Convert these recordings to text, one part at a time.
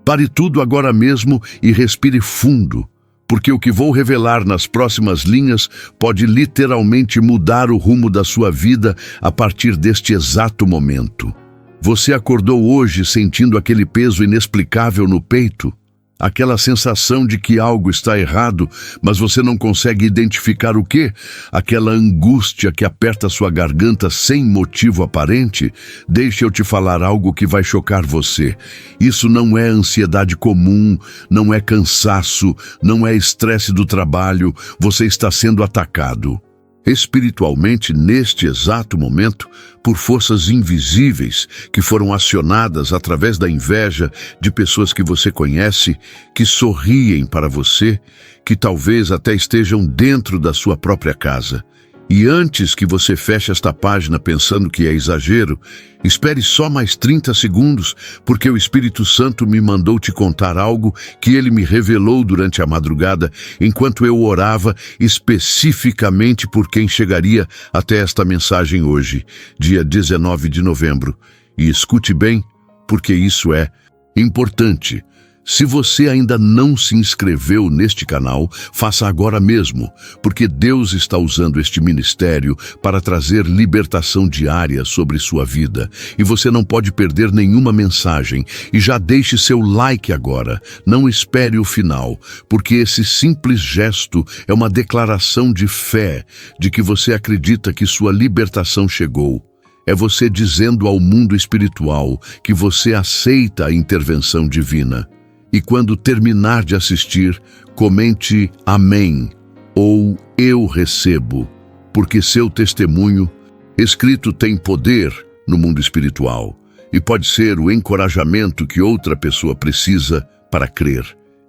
Pare tudo agora mesmo e respire fundo, porque o que vou revelar nas próximas linhas pode literalmente mudar o rumo da sua vida a partir deste exato momento. Você acordou hoje sentindo aquele peso inexplicável no peito? Aquela sensação de que algo está errado, mas você não consegue identificar o quê? Aquela angústia que aperta sua garganta sem motivo aparente? Deixe eu te falar algo que vai chocar você. Isso não é ansiedade comum, não é cansaço, não é estresse do trabalho. Você está sendo atacado espiritualmente neste exato momento por forças invisíveis que foram acionadas através da inveja de pessoas que você conhece, que sorriem para você, que talvez até estejam dentro da sua própria casa. E antes que você feche esta página pensando que é exagero, espere só mais 30 segundos, porque o Espírito Santo me mandou te contar algo que ele me revelou durante a madrugada, enquanto eu orava especificamente por quem chegaria até esta mensagem hoje, dia 19 de novembro. E escute bem, porque isso é importante. Se você ainda não se inscreveu neste canal, faça agora mesmo, porque Deus está usando este ministério para trazer libertação diária sobre sua vida. E você não pode perder nenhuma mensagem. E já deixe seu like agora. Não espere o final, porque esse simples gesto é uma declaração de fé, de que você acredita que sua libertação chegou. É você dizendo ao mundo espiritual que você aceita a intervenção divina. E quando terminar de assistir, comente Amém ou Eu recebo, porque seu testemunho escrito tem poder no mundo espiritual e pode ser o encorajamento que outra pessoa precisa para crer.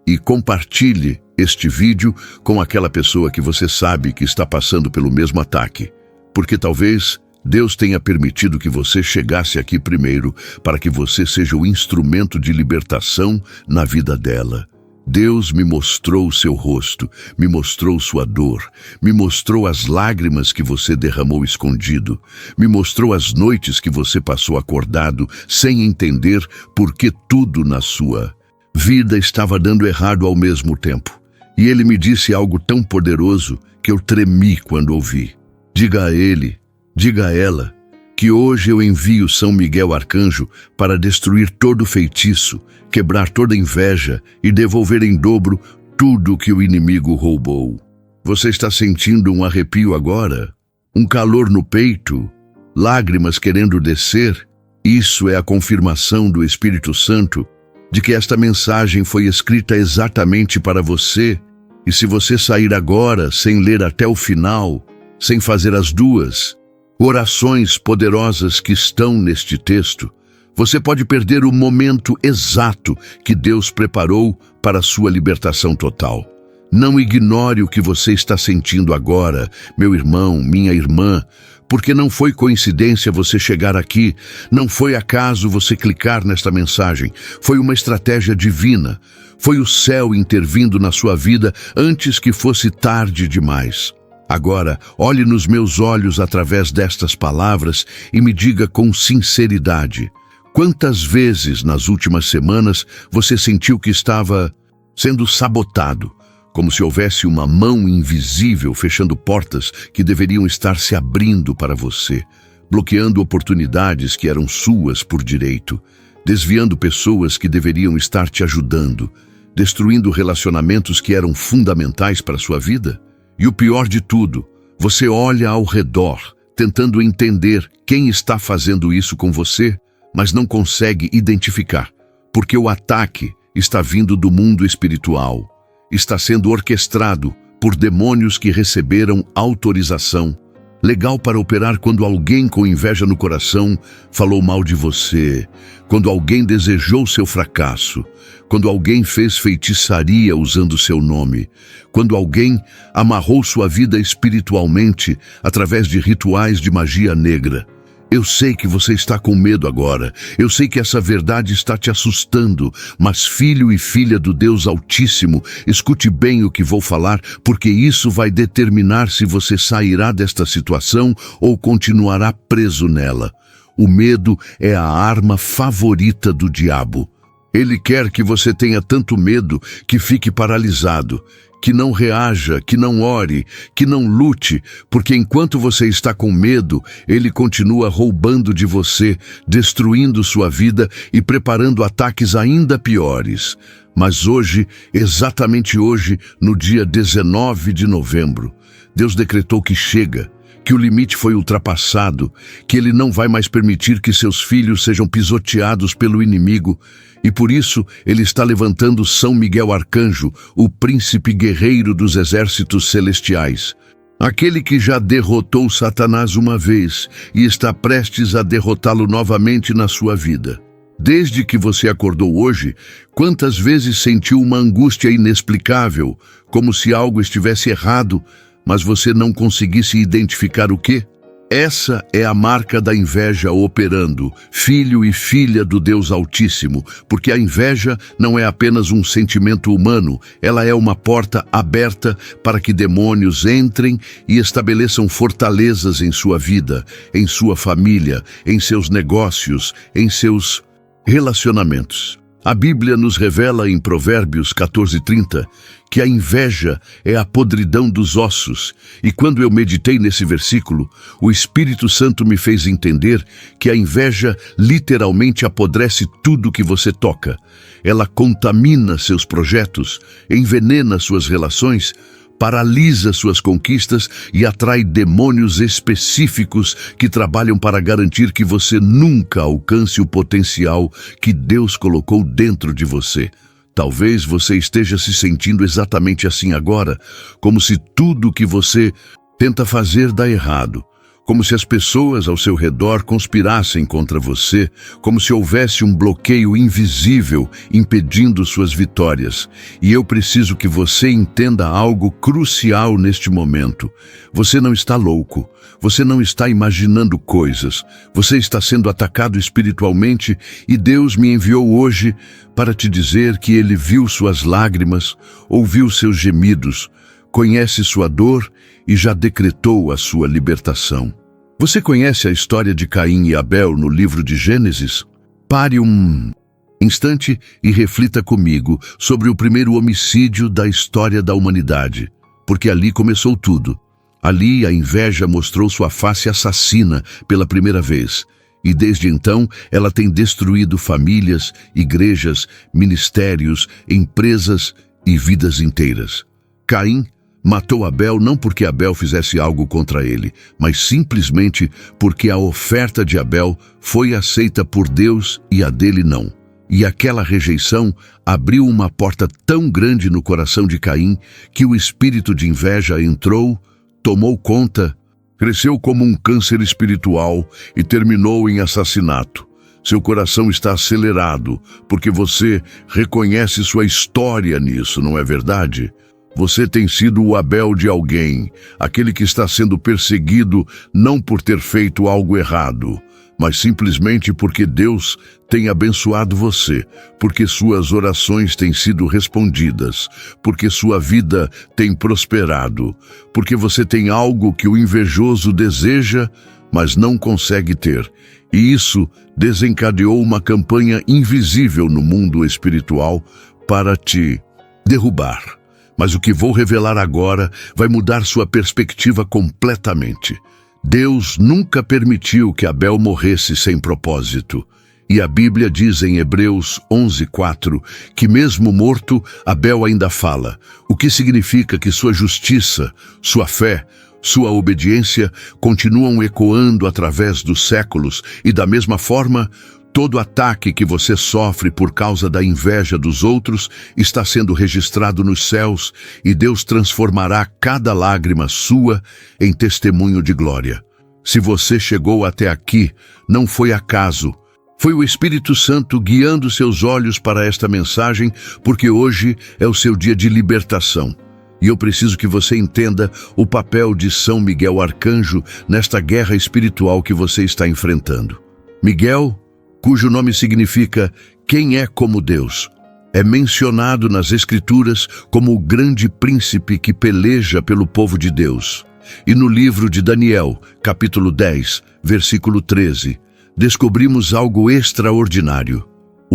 E compartilhe este vídeo com aquela pessoa que você sabe que está passando pelo mesmo ataque, porque talvez Deus tenha permitido que você chegasse aqui primeiro para que você seja o instrumento de libertação na vida dela. Deus me mostrou seu rosto, me mostrou sua dor, me mostrou as lágrimas que você derramou escondido, me mostrou as noites que você passou acordado sem entender por que tudo na sua vida estava dando errado ao mesmo tempo. E ele me disse algo tão poderoso que eu tremi quando ouvi. Diga a ele, diga a ela, que hoje eu envio São Miguel Arcanjo para destruir todo feitiço, quebrar toda inveja e devolver em dobro tudo que o inimigo roubou. Você está sentindo um arrepio agora? Um calor no peito? Lágrimas querendo descer? Isso é a confirmação do Espírito Santo de que esta mensagem foi escrita exatamente para você. E se você sair agora sem ler até o final, sem fazer as duas orações poderosas que estão neste texto, você pode perder o momento exato que Deus preparou para a sua libertação total. Não ignore o que você está sentindo agora, meu irmão, minha irmã, porque não foi coincidência você chegar aqui, não foi acaso você clicar nesta mensagem, foi uma estratégia divina, foi o céu intervindo na sua vida antes que fosse tarde demais. Agora, olhe nos meus olhos através destas palavras e me diga com sinceridade: quantas vezes nas últimas semanas você sentiu que estava sendo sabotado, como se houvesse uma mão invisível fechando portas que deveriam estar se abrindo para você, bloqueando oportunidades que eram suas por direito, desviando pessoas que deveriam estar te ajudando, destruindo relacionamentos que eram fundamentais para a sua vida? E o pior de tudo, você olha ao redor, tentando entender quem está fazendo isso com você, mas não consegue identificar, porque o ataque está vindo do mundo espiritual, está sendo orquestrado por demônios que receberam autorização legal para operar quando alguém com inveja no coração falou mal de você, quando alguém desejou seu fracasso, quando alguém fez feitiçaria usando seu nome, quando alguém amarrou sua vida espiritualmente através de rituais de magia negra. Eu sei que você está com medo agora, eu sei que essa verdade está te assustando, mas filho e filha do Deus Altíssimo, escute bem o que vou falar, porque isso vai determinar se você sairá desta situação ou continuará preso nela. O medo é a arma favorita do diabo. Ele quer que você tenha tanto medo que fique paralisado, que não reaja, que não ore, que não lute, porque enquanto você está com medo, ele continua roubando de você, destruindo sua vida e preparando ataques ainda piores. Mas hoje, exatamente hoje, no dia 19 de novembro, Deus decretou que chega, que o limite foi ultrapassado, que Ele não vai mais permitir que seus filhos sejam pisoteados pelo inimigo, e por isso Ele está levantando São Miguel Arcanjo, o príncipe guerreiro dos exércitos celestiais. Aquele que já derrotou Satanás uma vez e está prestes a derrotá-lo novamente na sua vida. Desde que você acordou hoje, quantas vezes sentiu uma angústia inexplicável, como se algo estivesse errado, mas você não conseguisse identificar o quê? Essa é a marca da inveja operando, filho e filha do Deus Altíssimo, porque a inveja não é apenas um sentimento humano, ela é uma porta aberta para que demônios entrem e estabeleçam fortalezas em sua vida, em sua família, em seus negócios, em seus relacionamentos. A Bíblia nos revela em Provérbios 14:30 que a inveja é a podridão dos ossos, e quando eu meditei nesse versículo, o Espírito Santo me fez entender que a inveja literalmente apodrece tudo que você toca. Ela contamina seus projetos, envenena suas relações, paralisa suas conquistas e atrai demônios específicos que trabalham para garantir que você nunca alcance o potencial que Deus colocou dentro de você. Talvez você esteja se sentindo exatamente assim agora, como se tudo que você tenta fazer dá errado, como se as pessoas ao seu redor conspirassem contra você, como se houvesse um bloqueio invisível impedindo suas vitórias. E eu preciso que você entenda algo crucial neste momento. Você não está louco, você não está imaginando coisas, você está sendo atacado espiritualmente e Deus me enviou hoje para te dizer que Ele viu suas lágrimas, ouviu seus gemidos, conhece sua dor e já decretou a sua libertação. Você conhece a história de Caim e Abel no livro de Gênesis? Pare um instante e reflita comigo sobre o primeiro homicídio da história da humanidade, porque ali começou tudo. Ali a inveja mostrou sua face assassina pela primeira vez, e desde então ela tem destruído famílias, igrejas, ministérios, empresas e vidas inteiras. Caim matou Abel não porque Abel fizesse algo contra ele, mas simplesmente porque a oferta de Abel foi aceita por Deus e a dele não. E aquela rejeição abriu uma porta tão grande no coração de Caim que o espírito de inveja entrou, tomou conta, cresceu como um câncer espiritual e terminou em assassinato. Seu coração está acelerado porque você reconhece sua história nisso, não é verdade? Você tem sido o Abel de alguém, aquele que está sendo perseguido não por ter feito algo errado, mas simplesmente porque Deus tem abençoado você, porque suas orações têm sido respondidas, porque sua vida tem prosperado, porque você tem algo que o invejoso deseja, mas não consegue ter. E isso desencadeou uma campanha invisível no mundo espiritual para te derrubar. Mas o que vou revelar agora vai mudar sua perspectiva completamente. Deus nunca permitiu que Abel morresse sem propósito. E a Bíblia diz em Hebreus 11:4 que mesmo morto, Abel ainda fala, o que significa que sua justiça, sua fé, sua obediência continuam ecoando através dos séculos e da mesma forma, todo ataque que você sofre por causa da inveja dos outros está sendo registrado nos céus e Deus transformará cada lágrima sua em testemunho de glória. Se você chegou até aqui, não foi acaso. Foi o Espírito Santo guiando seus olhos para esta mensagem, porque hoje é o seu dia de libertação. E eu preciso que você entenda o papel de São Miguel Arcanjo nesta guerra espiritual que você está enfrentando. Miguel, cujo nome significa quem é como Deus, é mencionado nas Escrituras como o grande príncipe que peleja pelo povo de Deus. E no livro de Daniel, capítulo 10, versículo 13, descobrimos algo extraordinário.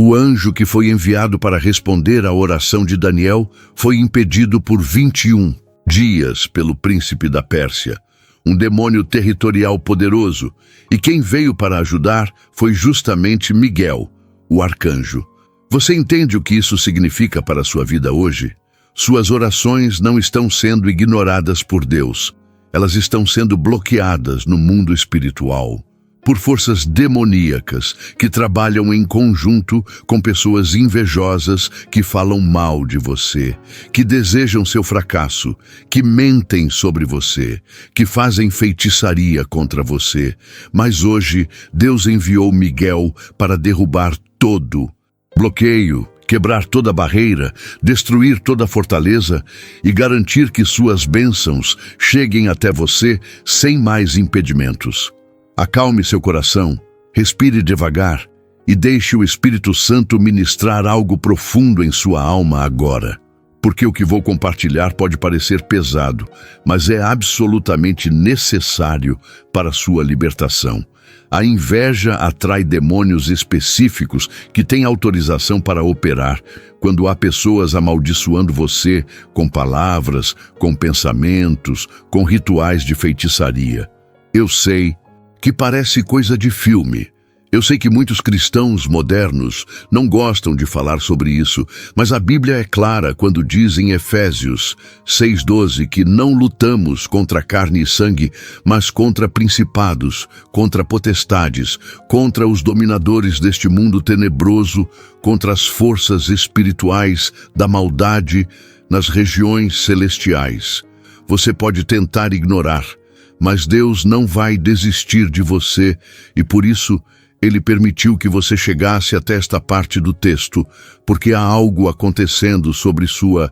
O anjo que foi enviado para responder à oração de Daniel foi impedido por 21 dias pelo príncipe da Pérsia, um demônio territorial poderoso, e quem veio para ajudar foi justamente Miguel, o arcanjo. Você entende o que isso significa para a sua vida hoje? Suas orações não estão sendo ignoradas por Deus. Elas estão sendo bloqueadas no mundo espiritual por forças demoníacas que trabalham em conjunto com pessoas invejosas que falam mal de você, que desejam seu fracasso, que mentem sobre você, que fazem feitiçaria contra você. Mas hoje Deus enviou Miguel para derrubar todo bloqueio, quebrar toda barreira, destruir toda fortaleza e garantir que suas bênçãos cheguem até você sem mais impedimentos. Acalme seu coração, respire devagar e deixe o Espírito Santo ministrar algo profundo em sua alma agora. Porque o que vou compartilhar pode parecer pesado, mas é absolutamente necessário para a sua libertação. A inveja atrai demônios específicos que têm autorização para operar quando há pessoas amaldiçoando você com palavras, com pensamentos, com rituais de feitiçaria. Eu sei que parece coisa de filme. Eu sei que muitos cristãos modernos não gostam de falar sobre isso, mas a Bíblia é clara quando diz em Efésios 6:12 que não lutamos contra carne e sangue, mas contra principados, contra potestades, contra os dominadores deste mundo tenebroso, contra as forças espirituais da maldade nas regiões celestiais. Você pode tentar ignorar, mas Deus não vai desistir de você e por isso Ele permitiu que você chegasse até esta parte do texto, porque há algo acontecendo sobre sua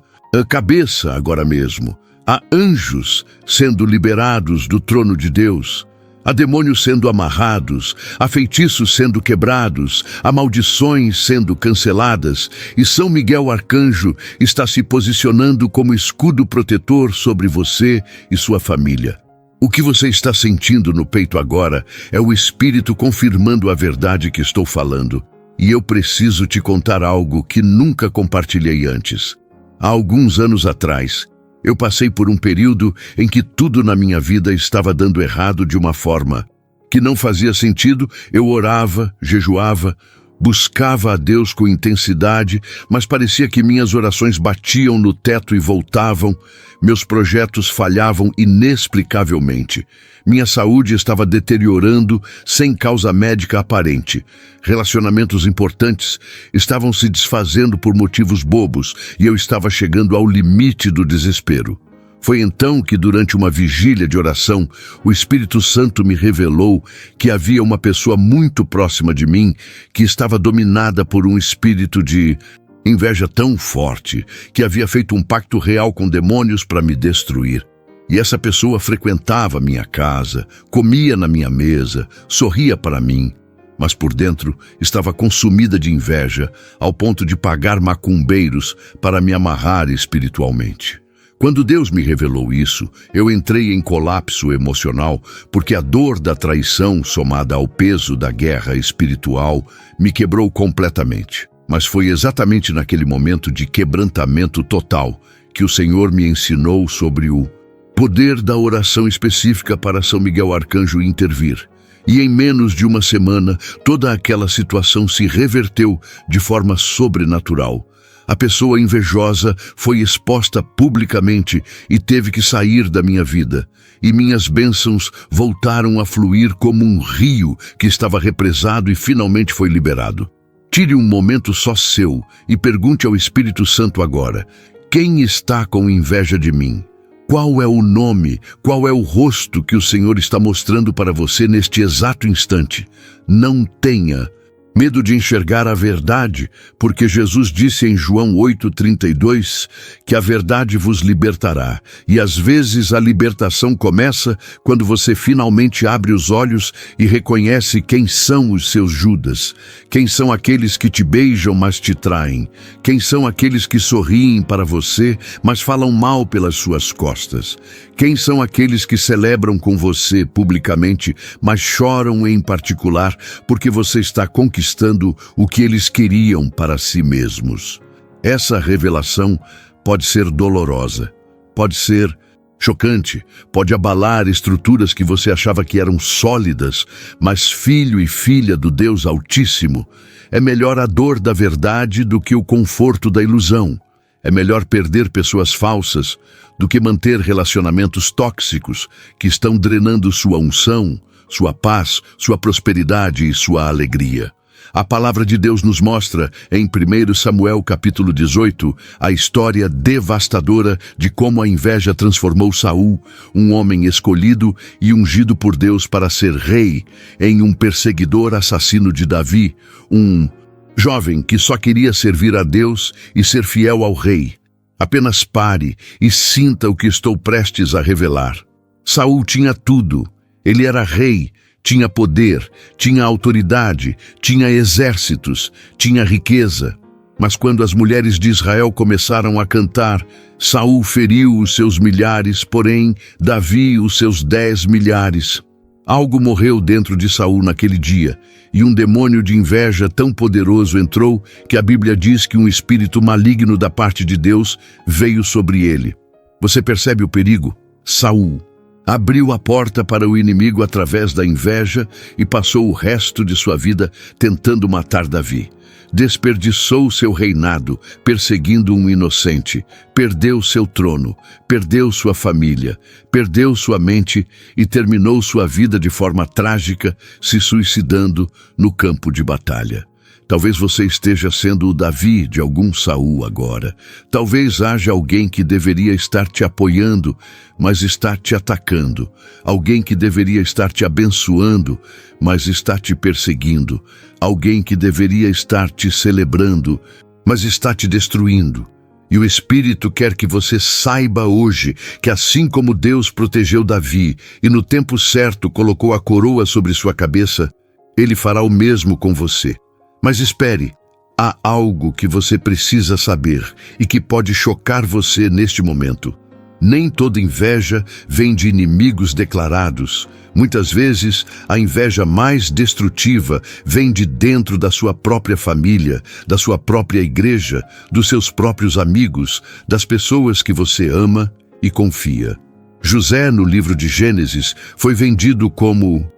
cabeça agora mesmo. Há anjos sendo liberados do trono de Deus, há demônios sendo amarrados, há feitiços sendo quebrados, há maldições sendo canceladas, e São Miguel Arcanjo está se posicionando como escudo protetor sobre você e sua família. O que você está sentindo no peito agora é o Espírito confirmando a verdade que estou falando. E eu preciso te contar algo que nunca compartilhei antes. Há alguns anos atrás, eu passei por um período em que tudo na minha vida estava dando errado de uma forma que não fazia sentido. Eu orava, jejuava, buscava a Deus com intensidade, mas parecia que minhas orações batiam no teto e voltavam. Meus projetos falhavam inexplicavelmente. Minha saúde estava deteriorando sem causa médica aparente. Relacionamentos importantes estavam se desfazendo por motivos bobos e eu estava chegando ao limite do desespero. Foi então que, durante uma vigília de oração, o Espírito Santo me revelou que havia uma pessoa muito próxima de mim que estava dominada por um espírito de inveja tão forte que havia feito um pacto real com demônios para me destruir. E essa pessoa frequentava minha casa, comia na minha mesa, sorria para mim, mas por dentro estava consumida de inveja ao ponto de pagar macumbeiros para me amarrar espiritualmente. Quando Deus me revelou isso, eu entrei em colapso emocional, porque a dor da traição, somada ao peso da guerra espiritual, me quebrou completamente. Mas foi exatamente naquele momento de quebrantamento total que o Senhor me ensinou sobre o poder da oração específica para São Miguel Arcanjo intervir. E em menos de uma semana, toda aquela situação se reverteu de forma sobrenatural. A pessoa invejosa foi exposta publicamente e teve que sair da minha vida. E minhas bênçãos voltaram a fluir como um rio que estava represado e finalmente foi liberado. Tire um momento só seu e pergunte ao Espírito Santo agora: quem está com inveja de mim? Qual é o nome, qual é o rosto que o Senhor está mostrando para você neste exato instante? Não tenha medo de enxergar a verdade, porque Jesus disse em João 8:32 que a verdade vos libertará. E às vezes a libertação começa quando você finalmente abre os olhos e reconhece quem são os seus Judas, quem são aqueles que te beijam, mas te traem, quem são aqueles que sorriem para você, mas falam mal pelas suas costas, quem são aqueles que celebram com você publicamente, mas choram em particular porque você está conquistando conquistando o que eles queriam para si mesmos. Essa revelação pode ser dolorosa, pode ser chocante, pode abalar estruturas que você achava que eram sólidas, mas filho e filha do Deus Altíssimo, é melhor a dor da verdade do que o conforto da ilusão. É melhor perder pessoas falsas do que manter relacionamentos tóxicos que estão drenando sua unção, sua paz, sua prosperidade e sua alegria. A palavra de Deus nos mostra, em 1 Samuel capítulo 18, a história devastadora de como a inveja transformou Saul, um homem escolhido e ungido por Deus para ser rei, em um perseguidor assassino de Davi, um jovem que só queria servir a Deus e ser fiel ao rei. Apenas pare e sinta o que estou prestes a revelar. Saul tinha tudo. Ele era rei, tinha poder, tinha autoridade, tinha exércitos, tinha riqueza. Mas quando as mulheres de Israel começaram a cantar, Saul feriu os seus milhares, porém Davi os seus 10 milhares. Algo morreu dentro de Saul naquele dia, e um demônio de inveja tão poderoso entrou que a Bíblia diz que um espírito maligno da parte de Deus veio sobre ele. Você percebe o perigo? Saul abriu a porta para o inimigo através da inveja e passou o resto de sua vida tentando matar Davi. Desperdiçou seu reinado, perseguindo um inocente, perdeu seu trono, perdeu sua família, perdeu sua mente e terminou sua vida de forma trágica, se suicidando no campo de batalha. Talvez você esteja sendo o Davi de algum Saul agora. Talvez haja alguém que deveria estar te apoiando, mas está te atacando. Alguém que deveria estar te abençoando, mas está te perseguindo. Alguém que deveria estar te celebrando, mas está te destruindo. E o Espírito quer que você saiba hoje que assim como Deus protegeu Davi e no tempo certo colocou a coroa sobre sua cabeça, Ele fará o mesmo com você. Mas espere, há algo que você precisa saber e que pode chocar você neste momento. Nem toda inveja vem de inimigos declarados. Muitas vezes, a inveja mais destrutiva vem de dentro da sua própria família, da sua própria igreja, dos seus próprios amigos, das pessoas que você ama e confia. José, no livro de Gênesis, foi vendido como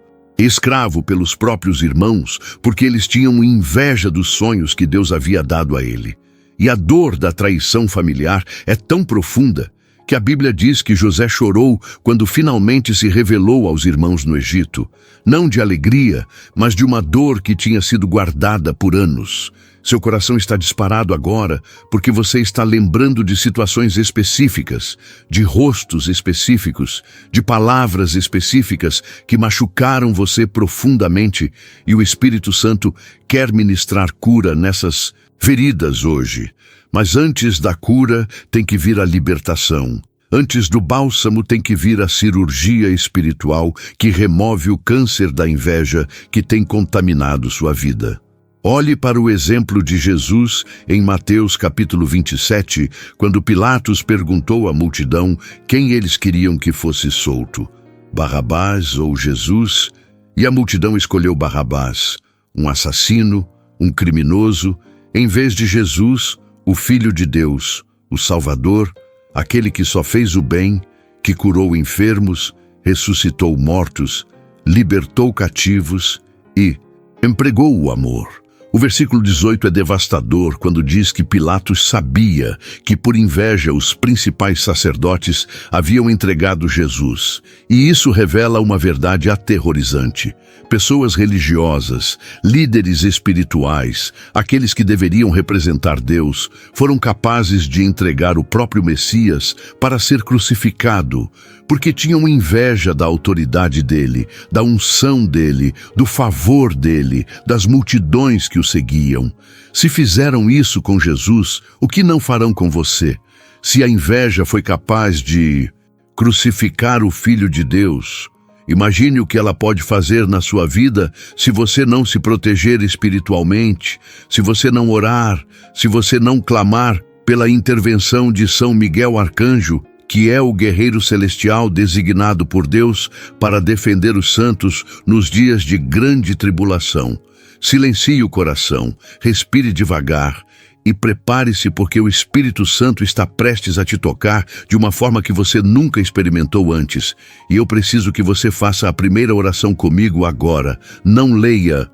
escravo pelos próprios irmãos, porque eles tinham inveja dos sonhos que Deus havia dado a ele. E a dor da traição familiar é tão profunda que a Bíblia diz que José chorou quando finalmente se revelou aos irmãos no Egito, não de alegria, mas de uma dor que tinha sido guardada por anos. Seu coração está disparado agora porque você está lembrando de situações específicas, de rostos específicos, de palavras específicas que machucaram você profundamente, e o Espírito Santo quer ministrar cura nessas feridas hoje. Mas antes da cura tem que vir a libertação. Antes do bálsamo tem que vir a cirurgia espiritual que remove o câncer da inveja que tem contaminado sua vida. Olhe para o exemplo de Jesus em Mateus capítulo 27, quando Pilatos perguntou à multidão quem eles queriam que fosse solto, Barrabás ou Jesus, e a multidão escolheu Barrabás, um assassino, um criminoso, em vez de Jesus, o Filho de Deus, o Salvador, aquele que só fez o bem, que curou enfermos, ressuscitou mortos, libertou cativos e empregou o amor. O versículo 18 é devastador quando diz que Pilatos sabia que por inveja os principais sacerdotes haviam entregado Jesus. E isso revela uma verdade aterrorizante. Pessoas religiosas, líderes espirituais, aqueles que deveriam representar Deus, foram capazes de entregar o próprio Messias para ser crucificado, porque tinham inveja da autoridade dele, da unção dele, do favor dele, das multidões que o seguiam. Se fizeram isso com Jesus, o que não farão com você? Se a inveja foi capaz de crucificar o Filho de Deus, imagine o que ela pode fazer na sua vida se você não se proteger espiritualmente, se você não orar, se você não clamar pela intervenção de São Miguel Arcanjo, que é o guerreiro celestial designado por Deus para defender os santos nos dias de grande tribulação. Silencie o coração, respire devagar e prepare-se, porque o Espírito Santo está prestes a te tocar de uma forma que você nunca experimentou antes. E eu preciso que você faça a primeira oração comigo agora. Não leia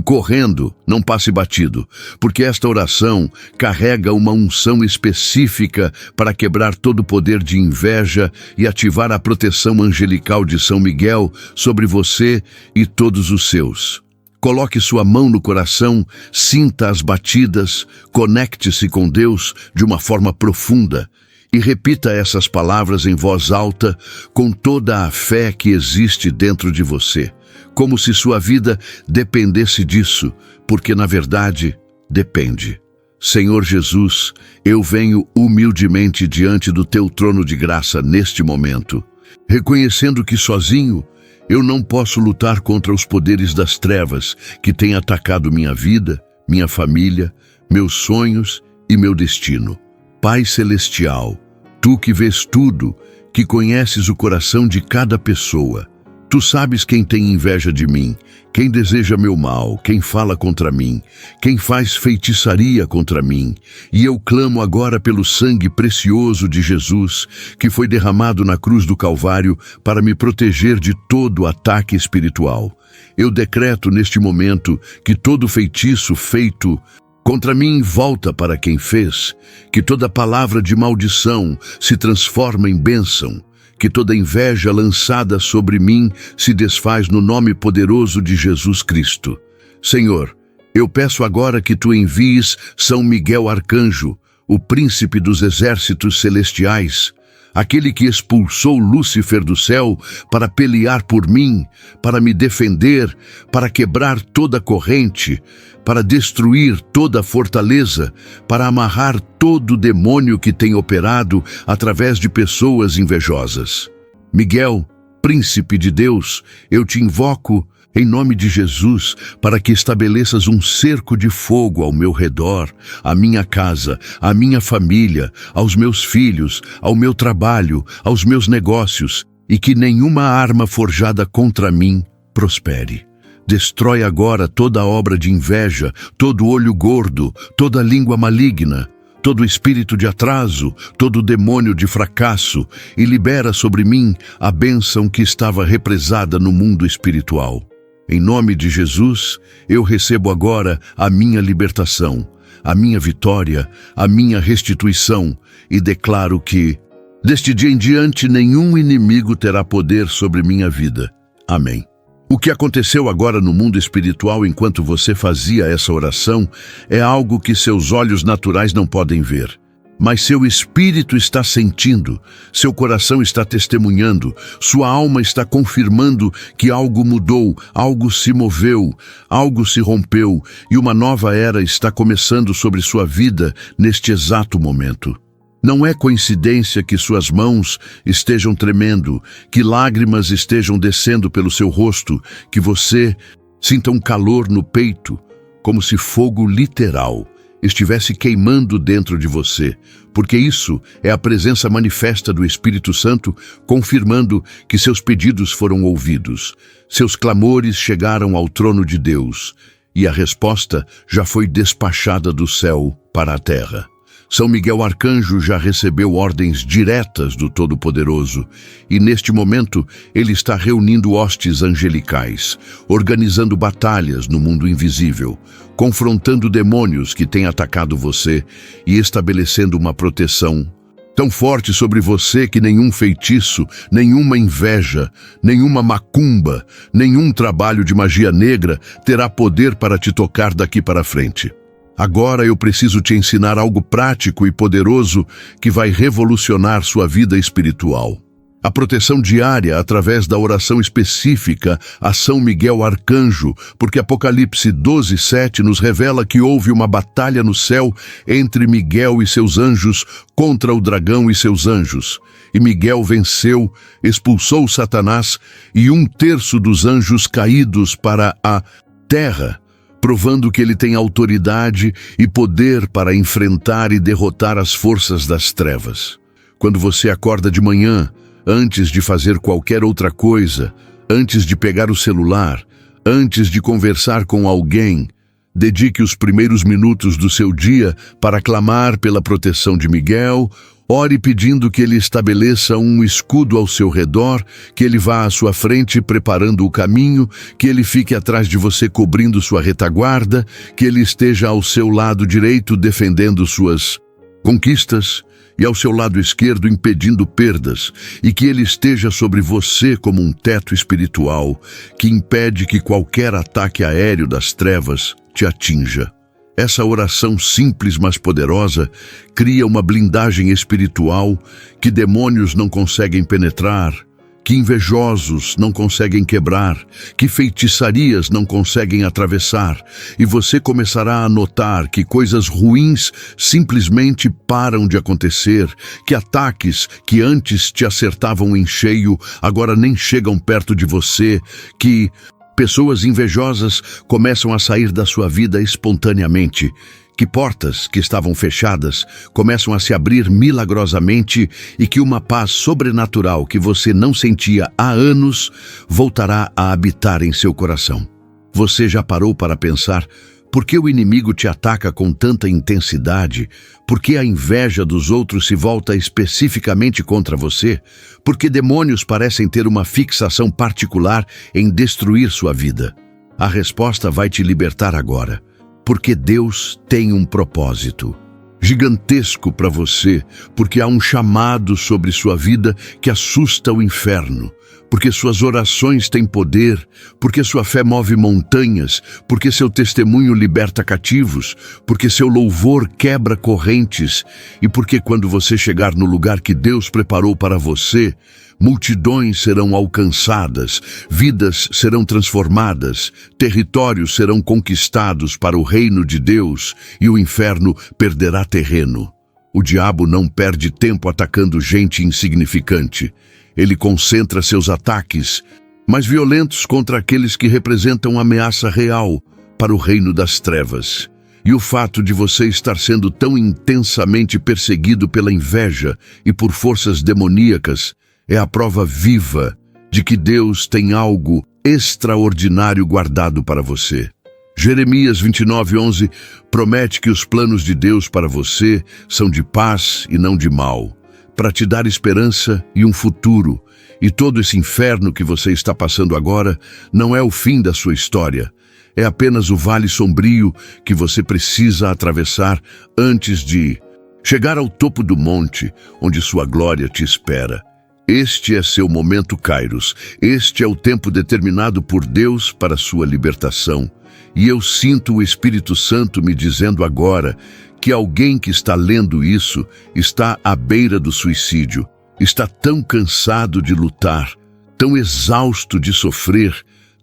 correndo, não passe batido, porque esta oração carrega uma unção específica para quebrar todo o poder de inveja e ativar a proteção angelical de São Miguel sobre você e todos os seus. Coloque sua mão no coração, sinta as batidas, conecte-se com Deus de uma forma profunda e repita essas palavras em voz alta com toda a fé que existe dentro de você, como se sua vida dependesse disso, porque na verdade depende. Senhor Jesus, eu venho humildemente diante do teu trono de graça neste momento, reconhecendo que sozinho eu não posso lutar contra os poderes das trevas que têm atacado minha vida, minha família, meus sonhos e meu destino. Pai Celestial, tu que vês tudo, que conheces o coração de cada pessoa, tu sabes quem tem inveja de mim, quem deseja meu mal, quem fala contra mim, quem faz feitiçaria contra mim. E eu clamo agora pelo sangue precioso de Jesus, que foi derramado na cruz do Calvário para me proteger de todo ataque espiritual. Eu decreto neste momento que todo feitiço feito contra mim volta para quem fez, que toda palavra de maldição se transforma em bênção, que toda inveja lançada sobre mim se desfaz no nome poderoso de Jesus Cristo. Senhor, eu peço agora que tu envies São Miguel Arcanjo, o príncipe dos exércitos celestiais, aquele que expulsou Lúcifer do céu para pelear por mim, para me defender, para quebrar toda corrente, para destruir toda fortaleza, para amarrar todo demônio que tem operado através de pessoas invejosas. Miguel, príncipe de Deus, eu te invoco em nome de Jesus, para que estabeleças um cerco de fogo ao meu redor, à minha casa, à minha família, aos meus filhos, ao meu trabalho, aos meus negócios, e que nenhuma arma forjada contra mim prospere. Destrói agora toda obra de inveja, todo olho gordo, toda língua maligna, todo espírito de atraso, todo demônio de fracasso, e libera sobre mim a bênção que estava represada no mundo espiritual. Em nome de Jesus, eu recebo agora a minha libertação, a minha vitória, a minha restituição, e declaro que, deste dia em diante, nenhum inimigo terá poder sobre minha vida. Amém. O que aconteceu agora no mundo espiritual enquanto você fazia essa oração é algo que seus olhos naturais não podem ver. Mas seu espírito está sentindo, seu coração está testemunhando, sua alma está confirmando que algo mudou, algo se moveu, algo se rompeu e uma nova era está começando sobre sua vida neste exato momento. Não é coincidência que suas mãos estejam tremendo, que lágrimas estejam descendo pelo seu rosto, que você sinta um calor no peito, como se fogo literal estivesse queimando dentro de você, porque isso é a presença manifesta do Espírito Santo, confirmando que seus pedidos foram ouvidos, seus clamores chegaram ao trono de Deus, e a resposta já foi despachada do céu para a terra. São Miguel Arcanjo já recebeu ordens diretas do Todo-Poderoso e, neste momento, ele está reunindo hostes angelicais, organizando batalhas no mundo invisível, confrontando demônios que têm atacado você e estabelecendo uma proteção tão forte sobre você que nenhum feitiço, nenhuma inveja, nenhuma macumba, nenhum trabalho de magia negra terá poder para te tocar daqui para frente. Agora eu preciso te ensinar algo prático e poderoso que vai revolucionar sua vida espiritual. A proteção diária através da oração específica a São Miguel Arcanjo, porque Apocalipse 12:7 nos revela que houve uma batalha no céu entre Miguel e seus anjos contra o dragão e seus anjos. E Miguel venceu, expulsou Satanás e 1/3 dos anjos caídos para a terra, provando que ele tem autoridade e poder para enfrentar e derrotar as forças das trevas. Quando você acorda de manhã, antes de fazer qualquer outra coisa, antes de pegar o celular, Antes de conversar com alguém, dedique os primeiros minutos do seu dia para clamar pela proteção de Miguel. Ore pedindo que ele estabeleça um escudo ao seu redor, que ele vá à sua frente preparando o caminho, que ele fique atrás de você cobrindo sua retaguarda, que ele esteja ao seu lado direito defendendo suas conquistas e ao seu lado esquerdo impedindo perdas, e que ele esteja sobre você como um teto espiritual que impede que qualquer ataque aéreo das trevas te atinja. Essa oração simples, mas poderosa, cria uma blindagem espiritual que demônios não conseguem penetrar, que invejosos não conseguem quebrar, que feitiçarias não conseguem atravessar, e você começará a notar que coisas ruins simplesmente param de acontecer, que ataques que antes te acertavam em cheio agora nem chegam perto de você, que pessoas invejosas começam a sair da sua vida espontaneamente, que portas que estavam fechadas começam a se abrir milagrosamente e que uma paz sobrenatural que você não sentia há anos voltará a habitar em seu coração. Você já parou para pensar por que o inimigo te ataca com tanta intensidade? Por que a inveja dos outros se volta especificamente contra você? Por que demônios parecem ter uma fixação particular em destruir sua vida? A resposta vai te libertar agora. Porque Deus tem um propósito gigantesco para você, porque há um chamado sobre sua vida que assusta o inferno, porque suas orações têm poder, porque sua fé move montanhas, porque seu testemunho liberta cativos, porque seu louvor quebra correntes, e porque quando você chegar no lugar que Deus preparou para você, multidões serão alcançadas, vidas serão transformadas, territórios serão conquistados para o reino de Deus e o inferno perderá terreno. O diabo não perde tempo atacando gente insignificante. Ele concentra seus ataques mais violentos contra aqueles que representam ameaça real para o reino das trevas. E o fato de você estar sendo tão intensamente perseguido pela inveja e por forças demoníacas é a prova viva de que Deus tem algo extraordinário guardado para você. Jeremias 29:11 promete que os planos de Deus para você são de paz e não de mal, para te dar esperança e um futuro. E todo esse inferno que você está passando agora não é o fim da sua história. É apenas o vale sombrio que você precisa atravessar antes de chegar ao topo do monte, onde sua glória te espera. Este é seu momento, Kairos. Este é o tempo determinado por Deus para sua libertação. E eu sinto o Espírito Santo me dizendo agora que alguém que está lendo isso está à beira do suicídio, está tão cansado de lutar, tão exausto de sofrer,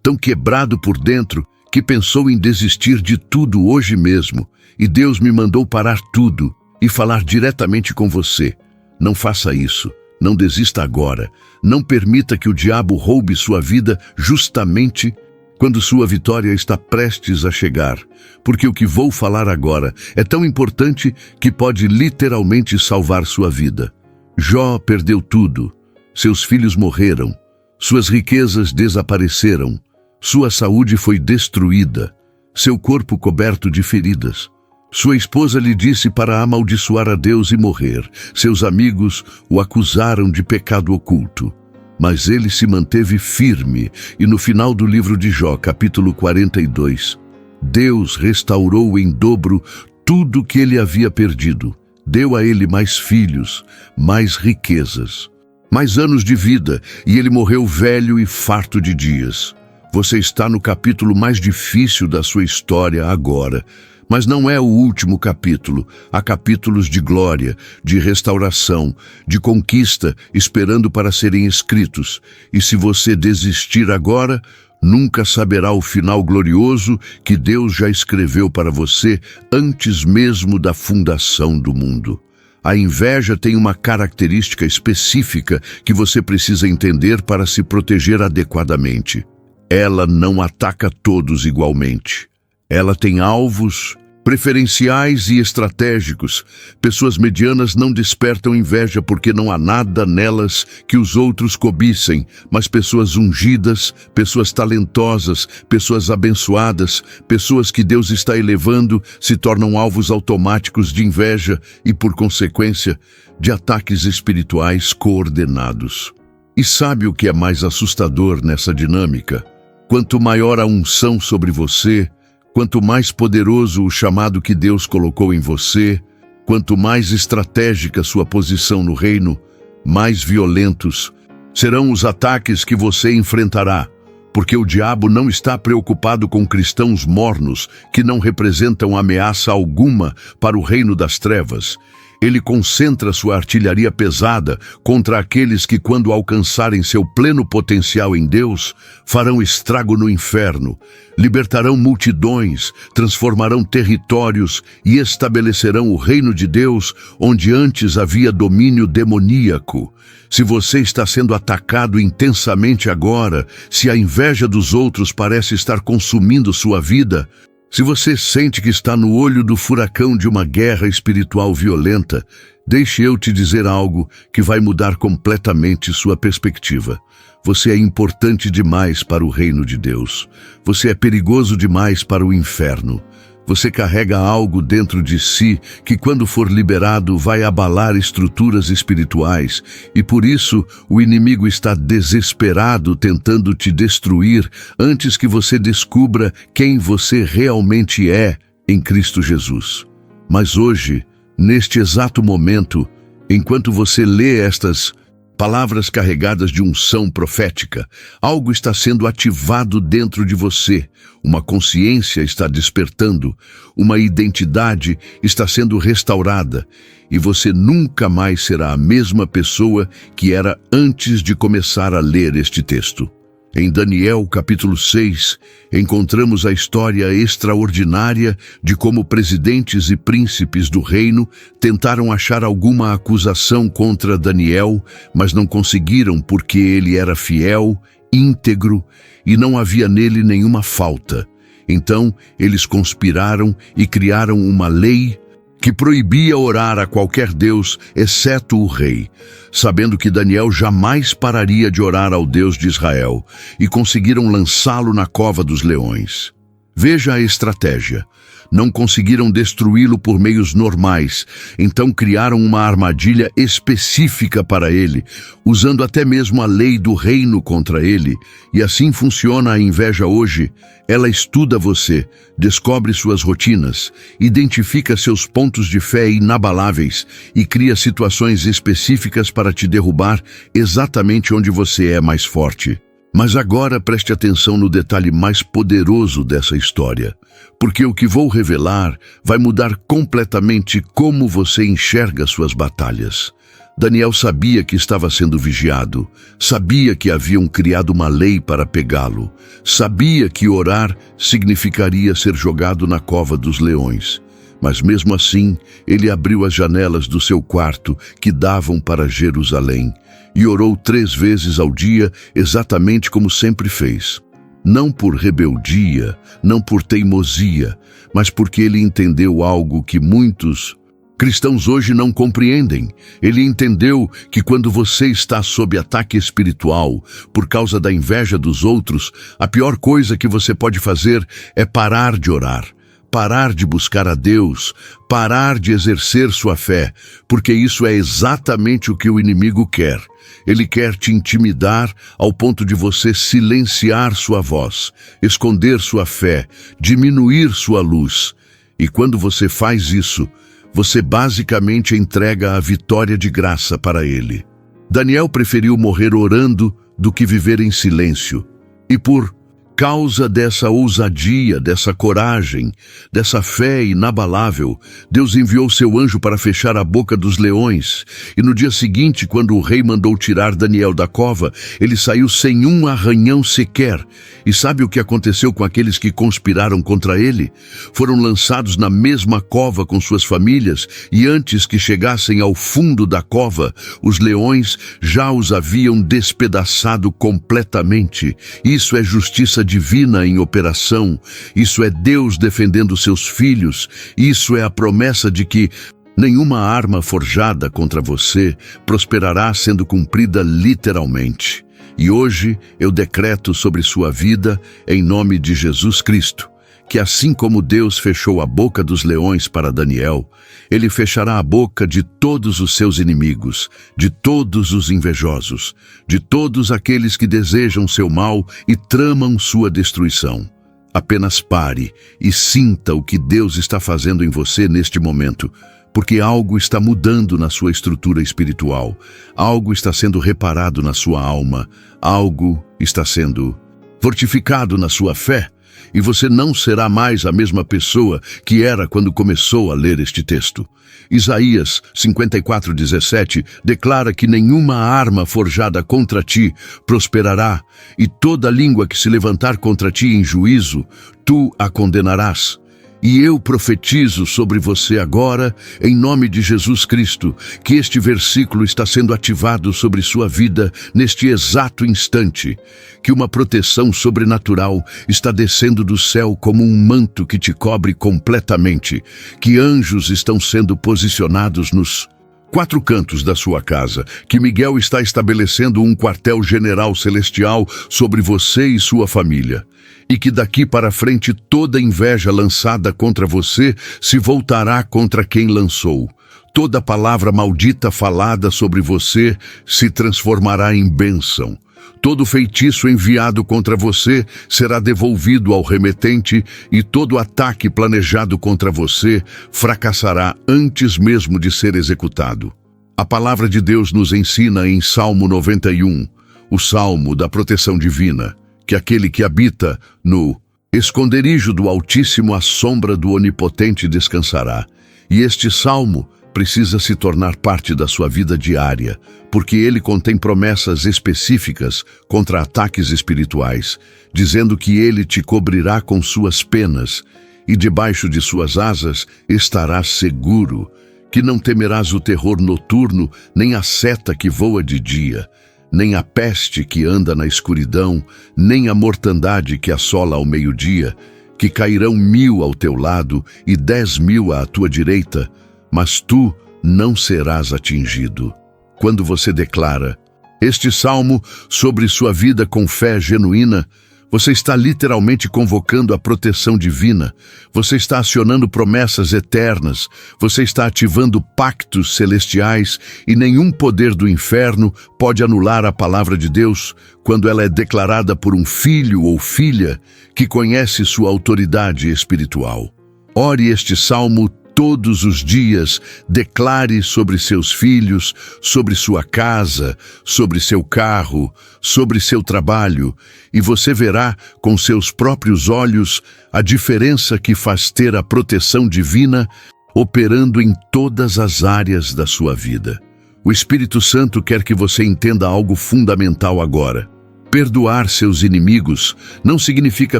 tão quebrado por dentro, que pensou em desistir de tudo hoje mesmo. E Deus me mandou parar tudo e falar diretamente com você. Não faça isso. Não desista agora. Não permita que o diabo roube sua vida justamente quando sua vitória está prestes a chegar. Porque o que vou falar agora é tão importante que pode literalmente salvar sua vida. Jó perdeu tudo. Seus filhos morreram. Suas riquezas desapareceram. Sua saúde foi destruída. Seu corpo coberto de feridas. Sua esposa lhe disse para amaldiçoar a Deus e morrer. Seus amigos o acusaram de pecado oculto. Mas ele se manteve firme e no final do livro de Jó, capítulo 42, Deus restaurou em dobro tudo que ele havia perdido. Deu a ele mais filhos, mais riquezas, mais anos de vida, e ele morreu velho e farto de dias. Você está no capítulo mais difícil da sua história agora. Mas não é o último capítulo. Há capítulos de glória, de restauração, de conquista, esperando para serem escritos. E se você desistir agora, nunca saberá o final glorioso que Deus já escreveu para você antes mesmo da fundação do mundo. A inveja tem uma característica específica que você precisa entender para se proteger adequadamente. Ela não ataca todos igualmente. Ela tem alvos preferenciais e estratégicos. Pessoas medianas não despertam inveja porque não há nada nelas que os outros cobissem, mas pessoas ungidas, pessoas talentosas, pessoas abençoadas, pessoas que Deus está elevando, se tornam alvos automáticos de inveja e, por consequência, de ataques espirituais coordenados. E sabe o que é mais assustador nessa dinâmica? Quanto maior a unção sobre você, quanto mais poderoso o chamado que Deus colocou em você, quanto mais estratégica sua posição no reino, mais violentos serão os ataques que você enfrentará, porque o diabo não está preocupado com cristãos mornos que não representam ameaça alguma para o reino das trevas. Ele concentra sua artilharia pesada contra aqueles que, quando alcançarem seu pleno potencial em Deus, farão estrago no inferno, libertarão multidões, transformarão territórios e estabelecerão o reino de Deus onde antes havia domínio demoníaco. Se você está sendo atacado intensamente agora, se a inveja dos outros parece estar consumindo sua vida, se você sente que está no olho do furacão de uma guerra espiritual violenta, deixe eu te dizer algo que vai mudar completamente sua perspectiva. Você é importante demais para o reino de Deus. Você é perigoso demais para o inferno. Você carrega algo dentro de si que, quando for liberado, vai abalar estruturas espirituais, e por isso o inimigo está desesperado tentando te destruir antes que você descubra quem você realmente é em Cristo Jesus. Mas hoje, neste exato momento, enquanto você lê estas palavras carregadas de unção profética, algo está sendo ativado dentro de você, uma consciência está despertando, uma identidade está sendo restaurada, e você nunca mais será a mesma pessoa que era antes de começar a ler este texto. Em Daniel, capítulo 6, encontramos a história extraordinária de como presidentes e príncipes do reino tentaram achar alguma acusação contra Daniel, mas não conseguiram porque ele era fiel, íntegro e não havia nele nenhuma falta. Então, eles conspiraram e criaram uma lei que proibia orar a qualquer deus, exceto o rei, sabendo que Daniel jamais pararia de orar ao Deus de Israel, e conseguiram lançá-lo na cova dos leões. Veja a estratégia. Não conseguiram destruí-lo por meios normais, então criaram uma armadilha específica para ele, usando até mesmo a lei do reino contra ele. E assim funciona a inveja hoje. Ela estuda você, descobre suas rotinas, identifica seus pontos de fé inabaláveis e cria situações específicas para te derrubar exatamente onde você é mais forte. Mas agora preste atenção no detalhe mais poderoso dessa história, porque o que vou revelar vai mudar completamente como você enxerga suas batalhas. Daniel sabia que estava sendo vigiado, sabia que haviam criado uma lei para pegá-lo, sabia que orar significaria ser jogado na cova dos leões. Mas mesmo assim, ele abriu as janelas do seu quarto que davam para Jerusalém e orou 3 vezes ao dia, exatamente como sempre fez. Não por rebeldia, não por teimosia, mas porque ele entendeu algo que muitos cristãos hoje não compreendem. Ele entendeu que quando você está sob ataque espiritual por causa da inveja dos outros, a pior coisa que você pode fazer é parar de orar, parar de buscar a Deus, parar de exercer sua fé, porque isso é exatamente o que o inimigo quer. Ele quer te intimidar ao ponto de você silenciar sua voz, esconder sua fé, diminuir sua luz. E quando você faz isso, você basicamente entrega a vitória de graça para ele. Daniel preferiu morrer orando do que viver em silêncio. E por causa dessa ousadia, dessa coragem, dessa fé inabalável, Deus enviou seu anjo para fechar a boca dos leões. E no dia seguinte, quando o rei mandou tirar Daniel da cova, ele saiu sem um arranhão sequer. E sabe o que aconteceu com aqueles que conspiraram contra ele? Foram lançados na mesma cova com suas famílias, e antes que chegassem ao fundo da cova, os leões já os haviam despedaçado completamente. Isso é justiça divina em operação, isso é Deus defendendo seus filhos, isso é a promessa de que nenhuma arma forjada contra você prosperará, sendo cumprida literalmente. E hoje eu decreto sobre sua vida, em nome de Jesus Cristo, que assim como Deus fechou a boca dos leões para Daniel, Ele fechará a boca de todos os seus inimigos, de todos os invejosos, de todos aqueles que desejam seu mal e tramam sua destruição. Apenas pare e sinta o que Deus está fazendo em você neste momento, porque algo está mudando na sua estrutura espiritual, algo está sendo reparado na sua alma, algo está sendo fortificado na sua fé, e você não será mais a mesma pessoa que era quando começou a ler este texto. Isaías 54:17 declara que nenhuma arma forjada contra ti prosperará, e toda língua que se levantar contra ti em juízo, tu a condenarás. E eu profetizo sobre você agora, em nome de Jesus Cristo, que este versículo está sendo ativado sobre sua vida neste exato instante, que uma proteção sobrenatural está descendo do céu como um manto que te cobre completamente, que anjos estão sendo posicionados nos 4 cantos da sua casa, que Miguel está estabelecendo um quartel-general celestial sobre você e sua família, e que daqui para frente toda inveja lançada contra você se voltará contra quem lançou. Toda palavra maldita falada sobre você se transformará em bênção. Todo feitiço enviado contra você será devolvido ao remetente, e todo ataque planejado contra você fracassará antes mesmo de ser executado. A palavra de Deus nos ensina em Salmo 91, o Salmo da proteção divina, que aquele que habita no esconderijo do Altíssimo, à sombra do Onipotente descansará. E este salmo precisa se tornar parte da sua vida diária, porque ele contém promessas específicas contra ataques espirituais, dizendo que ele te cobrirá com suas penas, e debaixo de suas asas estarás seguro, que não temerás o terror noturno, nem a seta que voa de dia, nem a peste que anda na escuridão, nem a mortandade que assola ao meio-dia, que cairão 1000 ao teu lado e 10.000 à tua direita, mas tu não serás atingido. Quando você declara este salmo sobre sua vida com fé genuína, você está literalmente convocando a proteção divina, você está acionando promessas eternas, você está ativando pactos celestiais, e nenhum poder do inferno pode anular a palavra de Deus quando ela é declarada por um filho ou filha que conhece sua autoridade espiritual. Ore este salmo todos os dias, declare sobre seus filhos, sobre sua casa, sobre seu carro, sobre seu trabalho, e você verá com seus próprios olhos a diferença que faz ter a proteção divina operando em todas as áreas da sua vida. O Espírito Santo quer que você entenda algo fundamental agora. Perdoar seus inimigos não significa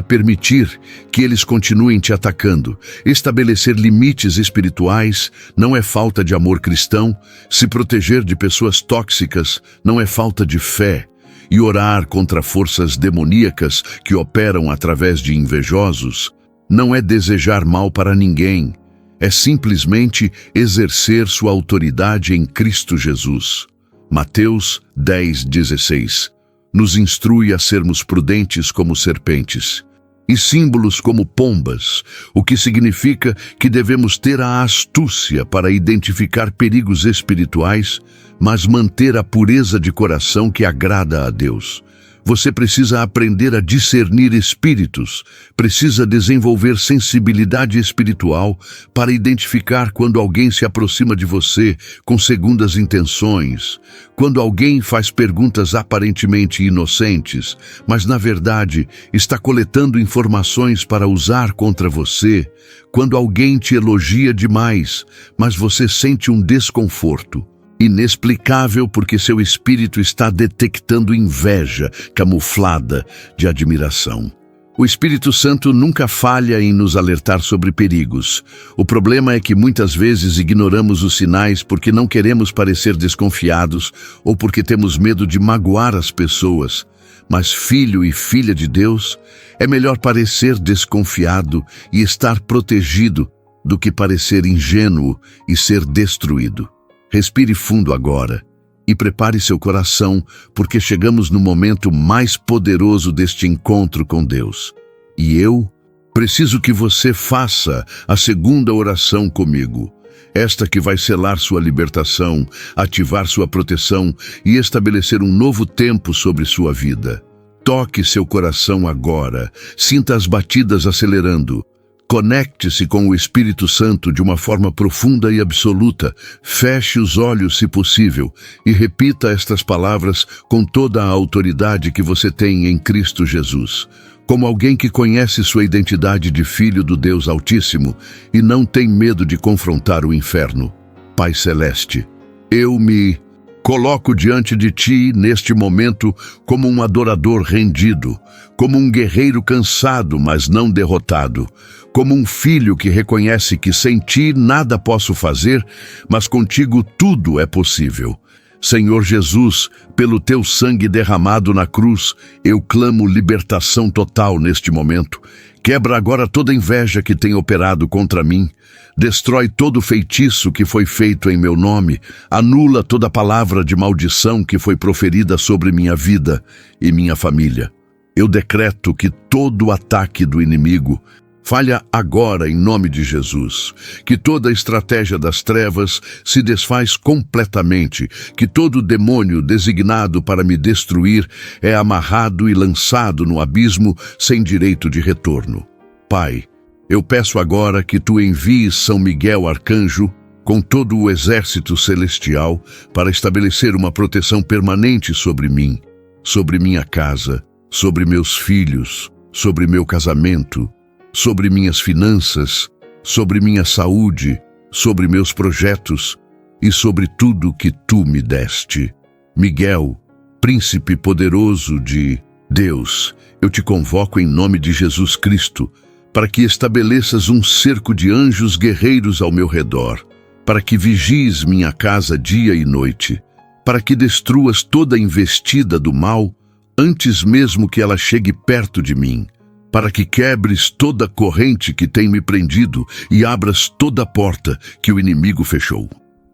permitir que eles continuem te atacando. Estabelecer limites espirituais não é falta de amor cristão. Se proteger de pessoas tóxicas não é falta de fé. E orar contra forças demoníacas que operam através de invejosos não é desejar mal para ninguém. É simplesmente exercer sua autoridade em Cristo Jesus. Mateus 10:16. Nos instrui a sermos prudentes como serpentes e símbolos como pombas, o que significa que devemos ter a astúcia para identificar perigos espirituais, mas manter a pureza de coração que agrada a Deus. Você precisa aprender a discernir espíritos, precisa desenvolver sensibilidade espiritual para identificar quando alguém se aproxima de você com segundas intenções, quando alguém faz perguntas aparentemente inocentes, mas na verdade está coletando informações para usar contra você, quando alguém te elogia demais, mas você sente um desconforto inexplicável porque seu espírito está detectando inveja camuflada de admiração. O Espírito Santo nunca falha em nos alertar sobre perigos. O problema é que muitas vezes ignoramos os sinais porque não queremos parecer desconfiados ou porque temos medo de magoar as pessoas. mas filho e filha de Deus, é melhor parecer desconfiado e estar protegido do que parecer ingênuo e ser destruído. Respire fundo agora e prepare seu coração, porque chegamos no momento mais poderoso deste encontro com Deus. E eu preciso que você faça a segunda oração comigo. Esta que vai selar sua libertação, ativar sua proteção e estabelecer um novo tempo sobre sua vida. Toque seu coração agora, sinta as batidas acelerando. Conecte-se com o Espírito Santo de uma forma profunda e absoluta. Feche os olhos, se possível, e repita estas palavras com toda a autoridade que você tem em Cristo Jesus. Como alguém que conhece sua identidade de filho do Deus Altíssimo e não tem medo de confrontar o inferno. Pai Celeste, eu me coloco diante de Ti neste momento como um adorador rendido, como um guerreiro cansado, mas não derrotado, como um filho que reconhece que sem Ti nada posso fazer, mas contigo tudo é possível. Senhor Jesus, pelo Teu sangue derramado na cruz, eu clamo libertação total neste momento. Quebra agora toda inveja que tem operado contra mim. Destrói todo feitiço que foi feito em meu nome. Anula toda palavra de maldição que foi proferida sobre minha vida e minha família. Eu decreto que todo ataque do inimigo falha agora em nome de Jesus, que toda a estratégia das trevas se desfaz completamente, que todo demônio designado para me destruir é amarrado e lançado no abismo sem direito de retorno. Pai, eu peço agora que Tu envies São Miguel Arcanjo com todo o exército celestial para estabelecer uma proteção permanente sobre mim, sobre minha casa, sobre meus filhos, sobre meu casamento, sobre minhas finanças, sobre minha saúde, sobre meus projetos e sobre tudo que Tu me deste. Miguel, príncipe poderoso de Deus, eu te convoco em nome de Jesus Cristo para que estabeleças um cerco de anjos guerreiros ao meu redor, para que vigies minha casa dia e noite, para que destruas toda a investida do mal antes mesmo que ela chegue perto de mim, para que quebres toda a corrente que tem me prendido e abras toda a porta que o inimigo fechou.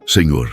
Senhor,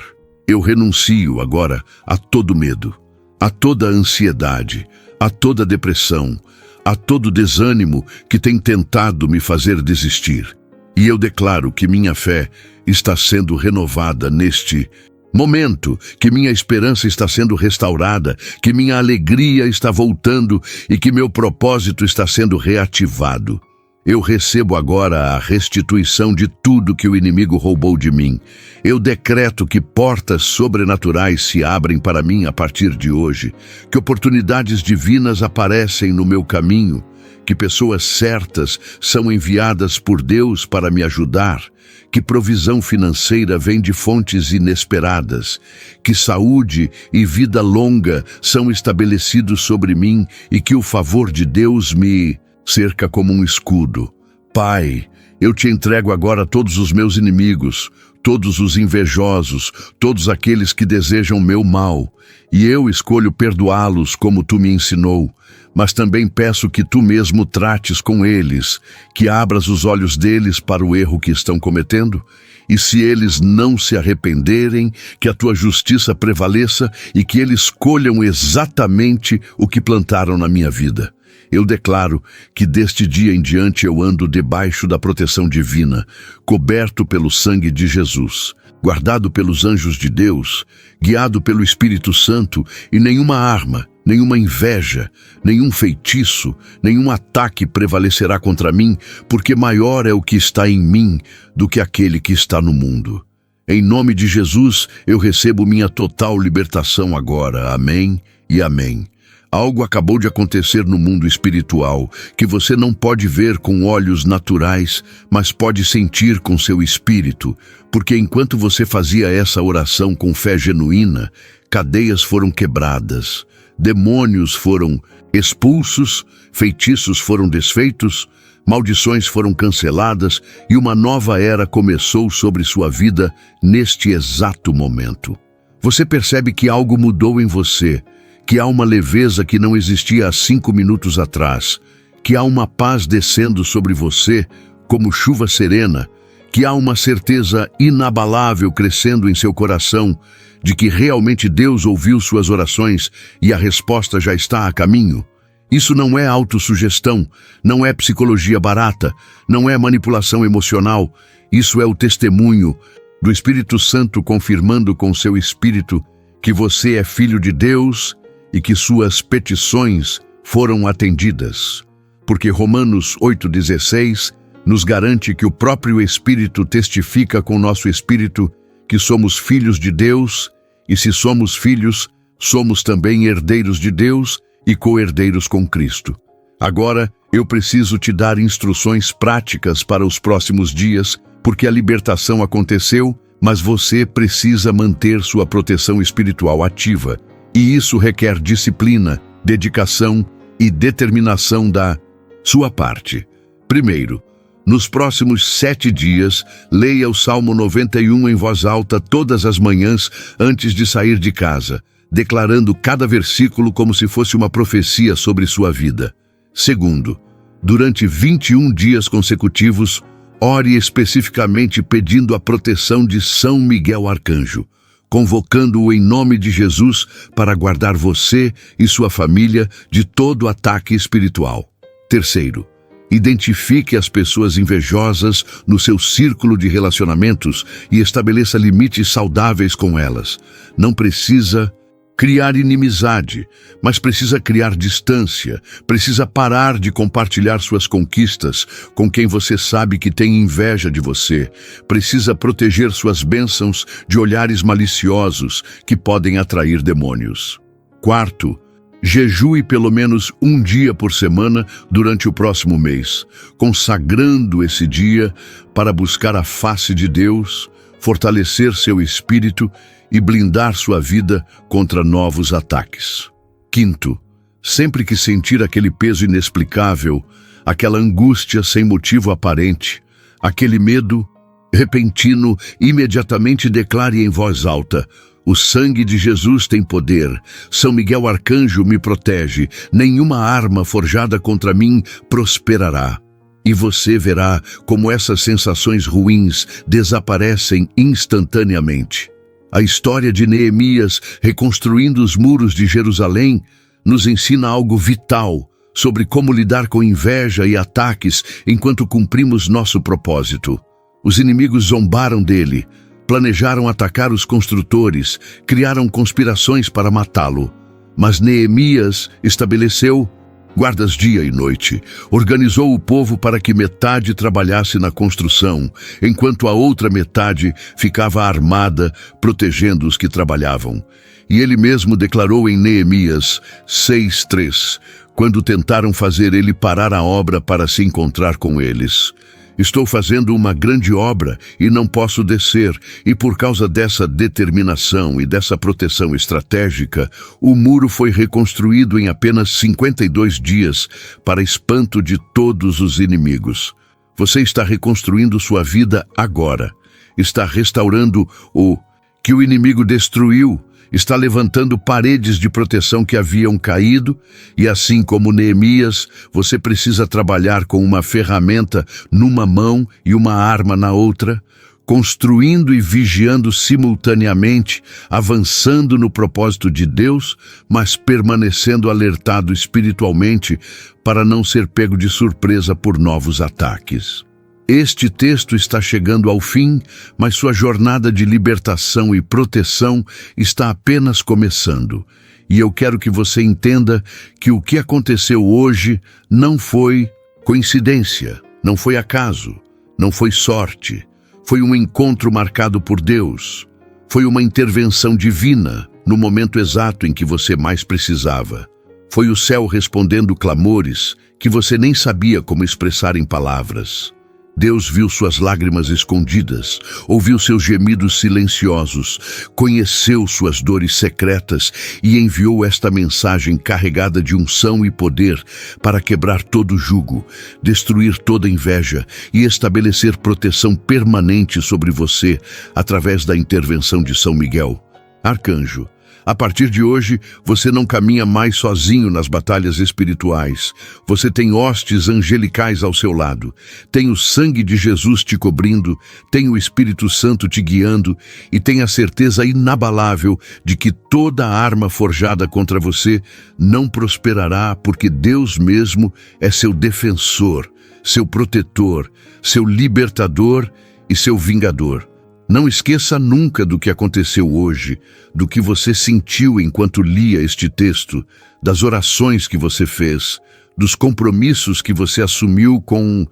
eu renuncio agora a todo medo, a toda ansiedade, a toda depressão, a todo desânimo que tem tentado me fazer desistir. E eu declaro que minha fé está sendo renovada neste momento, que minha esperança está sendo restaurada, que minha alegria está voltando e que meu propósito está sendo reativado. Eu recebo agora a restituição de tudo que o inimigo roubou de mim. Eu decreto que portas sobrenaturais se abrem para mim a partir de hoje, que oportunidades divinas aparecem no meu caminho, que pessoas certas são enviadas por Deus para me ajudar, que provisão financeira vem de fontes inesperadas, que saúde e vida longa são estabelecidos sobre mim e que o favor de Deus me cerca como um escudo. Pai, eu te entrego agora todos os meus inimigos, todos os invejosos, todos aqueles que desejam meu mal, e eu escolho perdoá-los como Tu me ensinou, mas também peço que Tu mesmo trates com eles, que abras os olhos deles para o erro que estão cometendo, e se eles não se arrependerem, que a Tua justiça prevaleça e que eles colham exatamente o que plantaram na minha vida. Eu declaro que deste dia em diante eu ando debaixo da proteção divina, coberto pelo sangue de Jesus, guardado pelos anjos de Deus, guiado pelo Espírito Santo, e nenhuma arma, nenhuma inveja, nenhum feitiço, nenhum ataque prevalecerá contra mim, porque maior é o que está em mim do que aquele que está no mundo. Em nome de Jesus, eu recebo minha total libertação agora. Amém e amém. Algo acabou de acontecer no mundo espiritual que você não pode ver com olhos naturais, mas pode sentir com seu espírito, porque enquanto você fazia essa oração com fé genuína, cadeias foram quebradas, demônios foram expulsos, feitiços foram desfeitos, maldições foram canceladas e uma nova era começou sobre sua vida neste exato momento. Você percebe que algo mudou em você, que há uma leveza que não existia há 5 minutos atrás, que há uma paz descendo sobre você como chuva serena, que há uma certeza inabalável crescendo em seu coração de que realmente Deus ouviu suas orações e a resposta já está a caminho. Isso não é autossugestão, não é psicologia barata, não é manipulação emocional. Isso é o testemunho do Espírito Santo confirmando com seu Espírito que você é filho de Deus e que suas petições foram atendidas. Porque Romanos 8,16 nos garante que o próprio Espírito testifica com nosso Espírito que somos filhos de Deus, e se somos filhos, somos também herdeiros de Deus e co-herdeiros com Cristo. Agora, eu preciso te dar instruções práticas para os próximos dias, porque a libertação aconteceu, mas você precisa manter sua proteção espiritual ativa. E isso requer disciplina, dedicação e determinação da sua parte. Primeiro, nos próximos 7 dias, leia o Salmo 91 em voz alta todas as manhãs antes de sair de casa, declarando cada versículo como se fosse uma profecia sobre sua vida. Segundo, durante 21 dias consecutivos, ore especificamente pedindo a proteção de São Miguel Arcanjo, convocando-o em nome de Jesus para guardar você e sua família de todo ataque espiritual. Terceiro, identifique as pessoas invejosas no seu círculo de relacionamentos e estabeleça limites saudáveis com elas. Não precisa criar inimizade, mas precisa criar distância, precisa parar de compartilhar suas conquistas com quem você sabe que tem inveja de você, precisa proteger suas bênçãos de olhares maliciosos que podem atrair demônios. Quarto, jejue pelo menos 1 dia por semana durante o próximo mês, consagrando esse dia para buscar a face de Deus, fortalecer seu espírito e blindar sua vida contra novos ataques. Quinto, sempre que sentir aquele peso inexplicável, aquela angústia sem motivo aparente, aquele medo repentino, imediatamente declare em voz alta: o sangue de Jesus tem poder. São Miguel Arcanjo me protege. Nenhuma arma forjada contra mim prosperará. E você verá como essas sensações ruins desaparecem instantaneamente. A história de Neemias reconstruindo os muros de Jerusalém nos ensina algo vital sobre como lidar com inveja e ataques enquanto cumprimos nosso propósito. Os inimigos zombaram dele, planejaram atacar os construtores, criaram conspirações para matá-lo. Mas Neemias estabeleceu guardas dia e noite, organizou o povo para que metade trabalhasse na construção, enquanto a outra metade ficava armada, protegendo os que trabalhavam. E ele mesmo declarou em Neemias 6:3, quando tentaram fazer ele parar a obra para se encontrar com eles: estou fazendo uma grande obra e não posso descer, e por causa dessa determinação e dessa proteção estratégica, o muro foi reconstruído em apenas 52 dias, para espanto de todos os inimigos. Você está reconstruindo sua vida agora. Está restaurando o que o inimigo destruiu. Está levantando paredes de proteção que haviam caído, e assim como Neemias, você precisa trabalhar com uma ferramenta numa mão e uma arma na outra, construindo e vigiando simultaneamente, avançando no propósito de Deus, mas permanecendo alertado espiritualmente para não ser pego de surpresa por novos ataques. Este texto está chegando ao fim, mas sua jornada de libertação e proteção está apenas começando. E eu quero que você entenda que o que aconteceu hoje não foi coincidência, não foi acaso, não foi sorte. Foi um encontro marcado por Deus. Foi uma intervenção divina no momento exato em que você mais precisava. Foi o céu respondendo clamores que você nem sabia como expressar em palavras. Deus viu suas lágrimas escondidas, ouviu seus gemidos silenciosos, conheceu suas dores secretas e enviou esta mensagem carregada de unção e poder para quebrar todo jugo, destruir toda inveja e estabelecer proteção permanente sobre você através da intervenção de São Miguel. Arcanjo, a partir de hoje, você não caminha mais sozinho nas batalhas espirituais. Você tem hostes angelicais ao seu lado. Tem o sangue de Jesus te cobrindo, tem o Espírito Santo te guiando e tem a certeza inabalável de que toda arma forjada contra você não prosperará, porque Deus mesmo é seu defensor, seu protetor, seu libertador e seu vingador. Não esqueça nunca do que aconteceu hoje, do que você sentiu enquanto lia este texto, das orações que você fez, dos compromissos que você assumiu com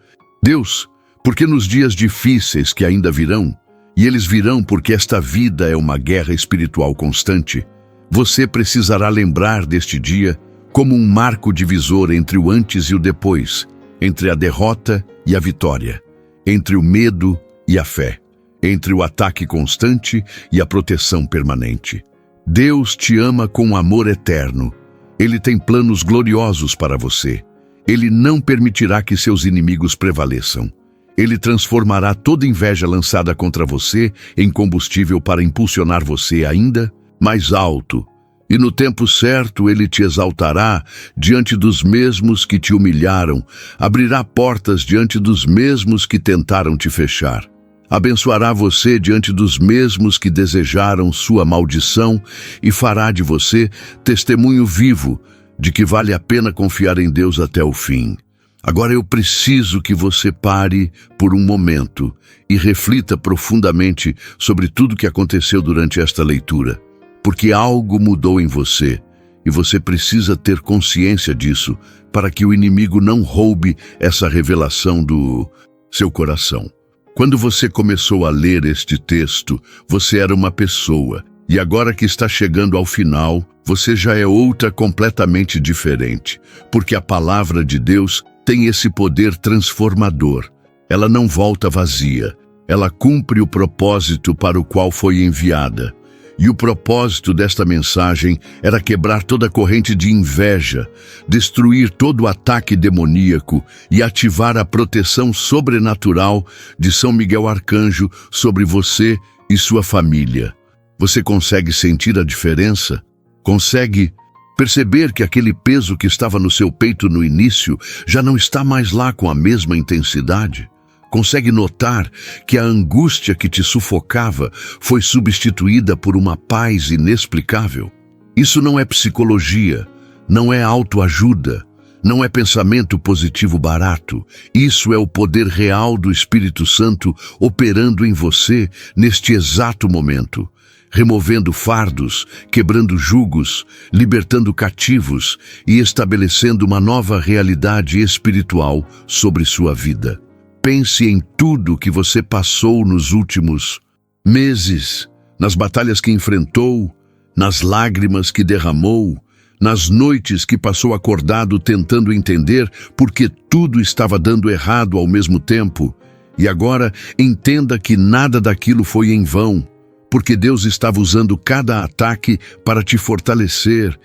Deus, porque nos dias difíceis que ainda virão, e eles virão porque esta vida é uma guerra espiritual constante, você precisará lembrar deste dia como um marco divisor entre o antes e o depois, entre a derrota e a vitória, entre o medo e a fé, entre o ataque constante e a proteção permanente. Deus te ama com amor eterno. Ele tem planos gloriosos para você. Ele não permitirá que seus inimigos prevaleçam. Ele transformará toda inveja lançada contra você em combustível para impulsionar você ainda mais alto. E no tempo certo ele te exaltará diante dos mesmos que te humilharam, abrirá portas diante dos mesmos que tentaram te fechar. Abençoará você diante dos mesmos que desejaram sua maldição e fará de você testemunho vivo de que vale a pena confiar em Deus até o fim. Agora eu preciso que você pare por um momento e reflita profundamente sobre tudo que aconteceu durante esta leitura, porque algo mudou em você e você precisa ter consciência disso para que o inimigo não roube essa revelação do seu coração. Quando você começou a ler este texto, você era uma pessoa, e agora que está chegando ao final, você já é outra completamente diferente, porque a palavra de Deus tem esse poder transformador. Ela não volta vazia, ela cumpre o propósito para o qual foi enviada. E o propósito desta mensagem era quebrar toda a corrente de inveja, destruir todo o ataque demoníaco e ativar a proteção sobrenatural de São Miguel Arcanjo sobre você e sua família. Você consegue sentir a diferença? Consegue perceber que aquele peso que estava no seu peito no início já não está mais lá com a mesma intensidade? Consegue notar que a angústia que te sufocava foi substituída por uma paz inexplicável? Isso não é psicologia, não é autoajuda, não é pensamento positivo barato. Isso é o poder real do Espírito Santo operando em você neste exato momento, removendo fardos, quebrando jugos, libertando cativos e estabelecendo uma nova realidade espiritual sobre sua vida. Pense em tudo que você passou nos últimos meses, nas batalhas que enfrentou, nas lágrimas que derramou, nas noites que passou acordado tentando entender por que tudo estava dando errado ao mesmo tempo. E agora entenda que nada daquilo foi em vão, porque Deus estava usando cada ataque para te fortalecer,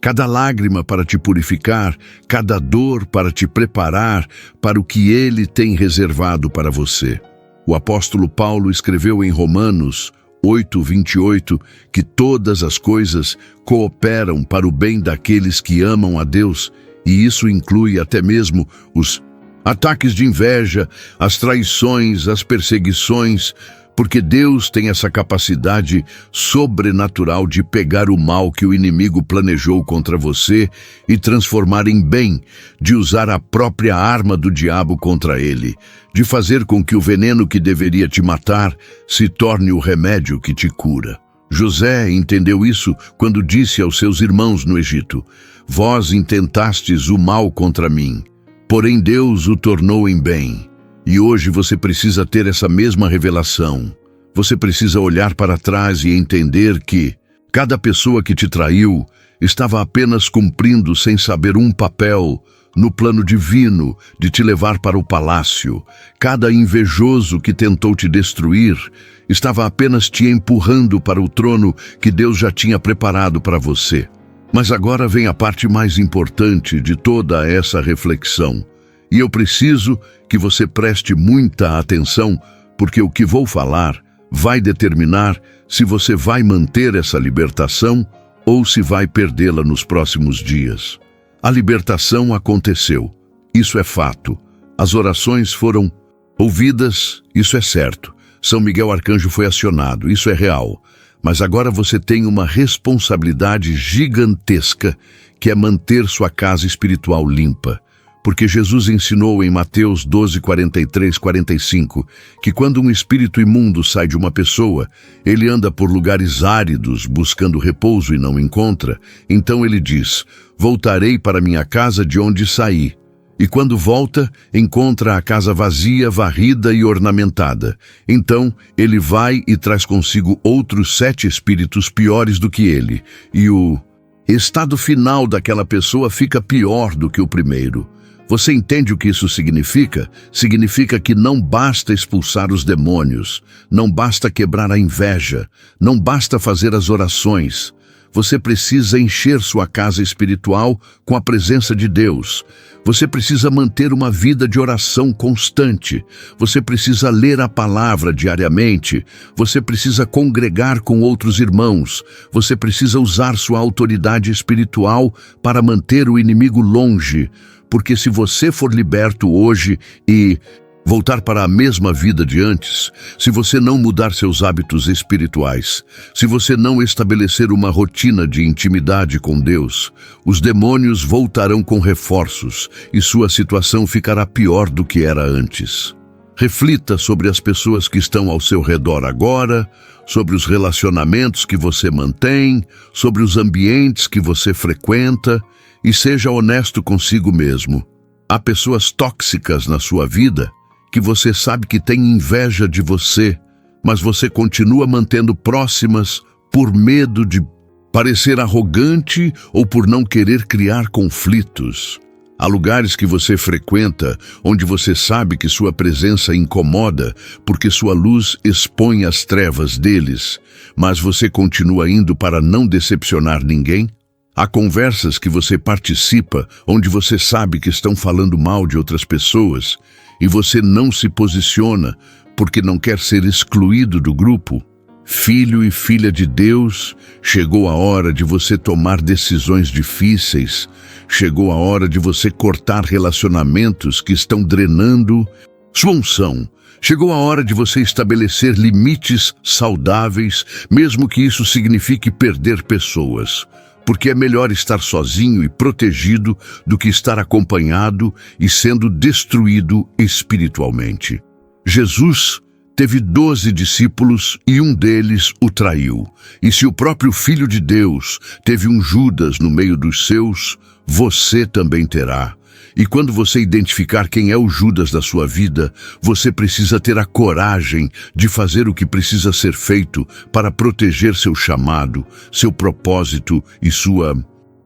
cada lágrima para te purificar, cada dor para te preparar para o que Ele tem reservado para você. O apóstolo Paulo escreveu em Romanos 8:28 que todas as coisas cooperam para o bem daqueles que amam a Deus, e isso inclui até mesmo os ataques de inveja, as traições, as perseguições, porque Deus tem essa capacidade sobrenatural de pegar o mal que o inimigo planejou contra você e transformar em bem, de usar a própria arma do diabo contra ele, de fazer com que o veneno que deveria te matar se torne o remédio que te cura. José entendeu isso quando disse aos seus irmãos no Egito: "Vós intentastes o mal contra mim, porém Deus o tornou em bem." E hoje você precisa ter essa mesma revelação. Você precisa olhar para trás e entender que cada pessoa que te traiu estava apenas cumprindo sem saber um papel no plano divino de te levar para o palácio. Cada invejoso que tentou te destruir estava apenas te empurrando para o trono que Deus já tinha preparado para você. Mas agora vem a parte mais importante de toda essa reflexão. E eu preciso que você preste muita atenção, porque o que vou falar vai determinar se você vai manter essa libertação ou se vai perdê-la nos próximos dias. A libertação aconteceu, isso é fato. As orações foram ouvidas, isso é certo. São Miguel Arcanjo foi acionado, isso é real. Mas agora você tem uma responsabilidade gigantesca, que é manter sua casa espiritual limpa. Porque Jesus ensinou em Mateus 12, 43, 45, que quando um espírito imundo sai de uma pessoa, ele anda por lugares áridos, buscando repouso e não encontra. Então ele diz, voltarei para minha casa de onde saí. E quando volta, encontra a casa vazia, varrida e ornamentada. Então, ele vai e traz consigo outros 7 espíritos piores do que ele. E o estado final daquela pessoa fica pior do que o primeiro. Você entende o que isso significa? Significa que não basta expulsar os demônios, não basta quebrar a inveja, não basta fazer as orações. Você precisa encher sua casa espiritual com a presença de Deus. Você precisa manter uma vida de oração constante. Você precisa ler a palavra diariamente. Você precisa congregar com outros irmãos. Você precisa usar sua autoridade espiritual para manter o inimigo longe. Porque se você for liberto hoje e voltar para a mesma vida de antes, se você não mudar seus hábitos espirituais, se você não estabelecer uma rotina de intimidade com Deus, os demônios voltarão com reforços e sua situação ficará pior do que era antes. Reflita sobre as pessoas que estão ao seu redor agora, sobre os relacionamentos que você mantém, sobre os ambientes que você frequenta, e seja honesto consigo mesmo. Há pessoas tóxicas na sua vida que você sabe que têm inveja de você, mas você continua mantendo próximas por medo de parecer arrogante ou por não querer criar conflitos. Há lugares que você frequenta onde você sabe que sua presença incomoda porque sua luz expõe as trevas deles, mas você continua indo para não decepcionar ninguém? Há conversas que você participa onde você sabe que estão falando mal de outras pessoas e você não se posiciona porque não quer ser excluído do grupo. Filho e filha de Deus, chegou a hora de você tomar decisões difíceis, chegou a hora de você cortar relacionamentos que estão drenando sua unção. Chegou a hora de você estabelecer limites saudáveis, mesmo que isso signifique perder pessoas. Porque é melhor estar sozinho e protegido do que estar acompanhado e sendo destruído espiritualmente. Jesus teve 12 discípulos e um deles o traiu. E se o próprio Filho de Deus teve um Judas no meio dos seus, você também terá. E quando você identificar quem é o Judas da sua vida, você precisa ter a coragem de fazer o que precisa ser feito para proteger seu chamado, seu propósito e sua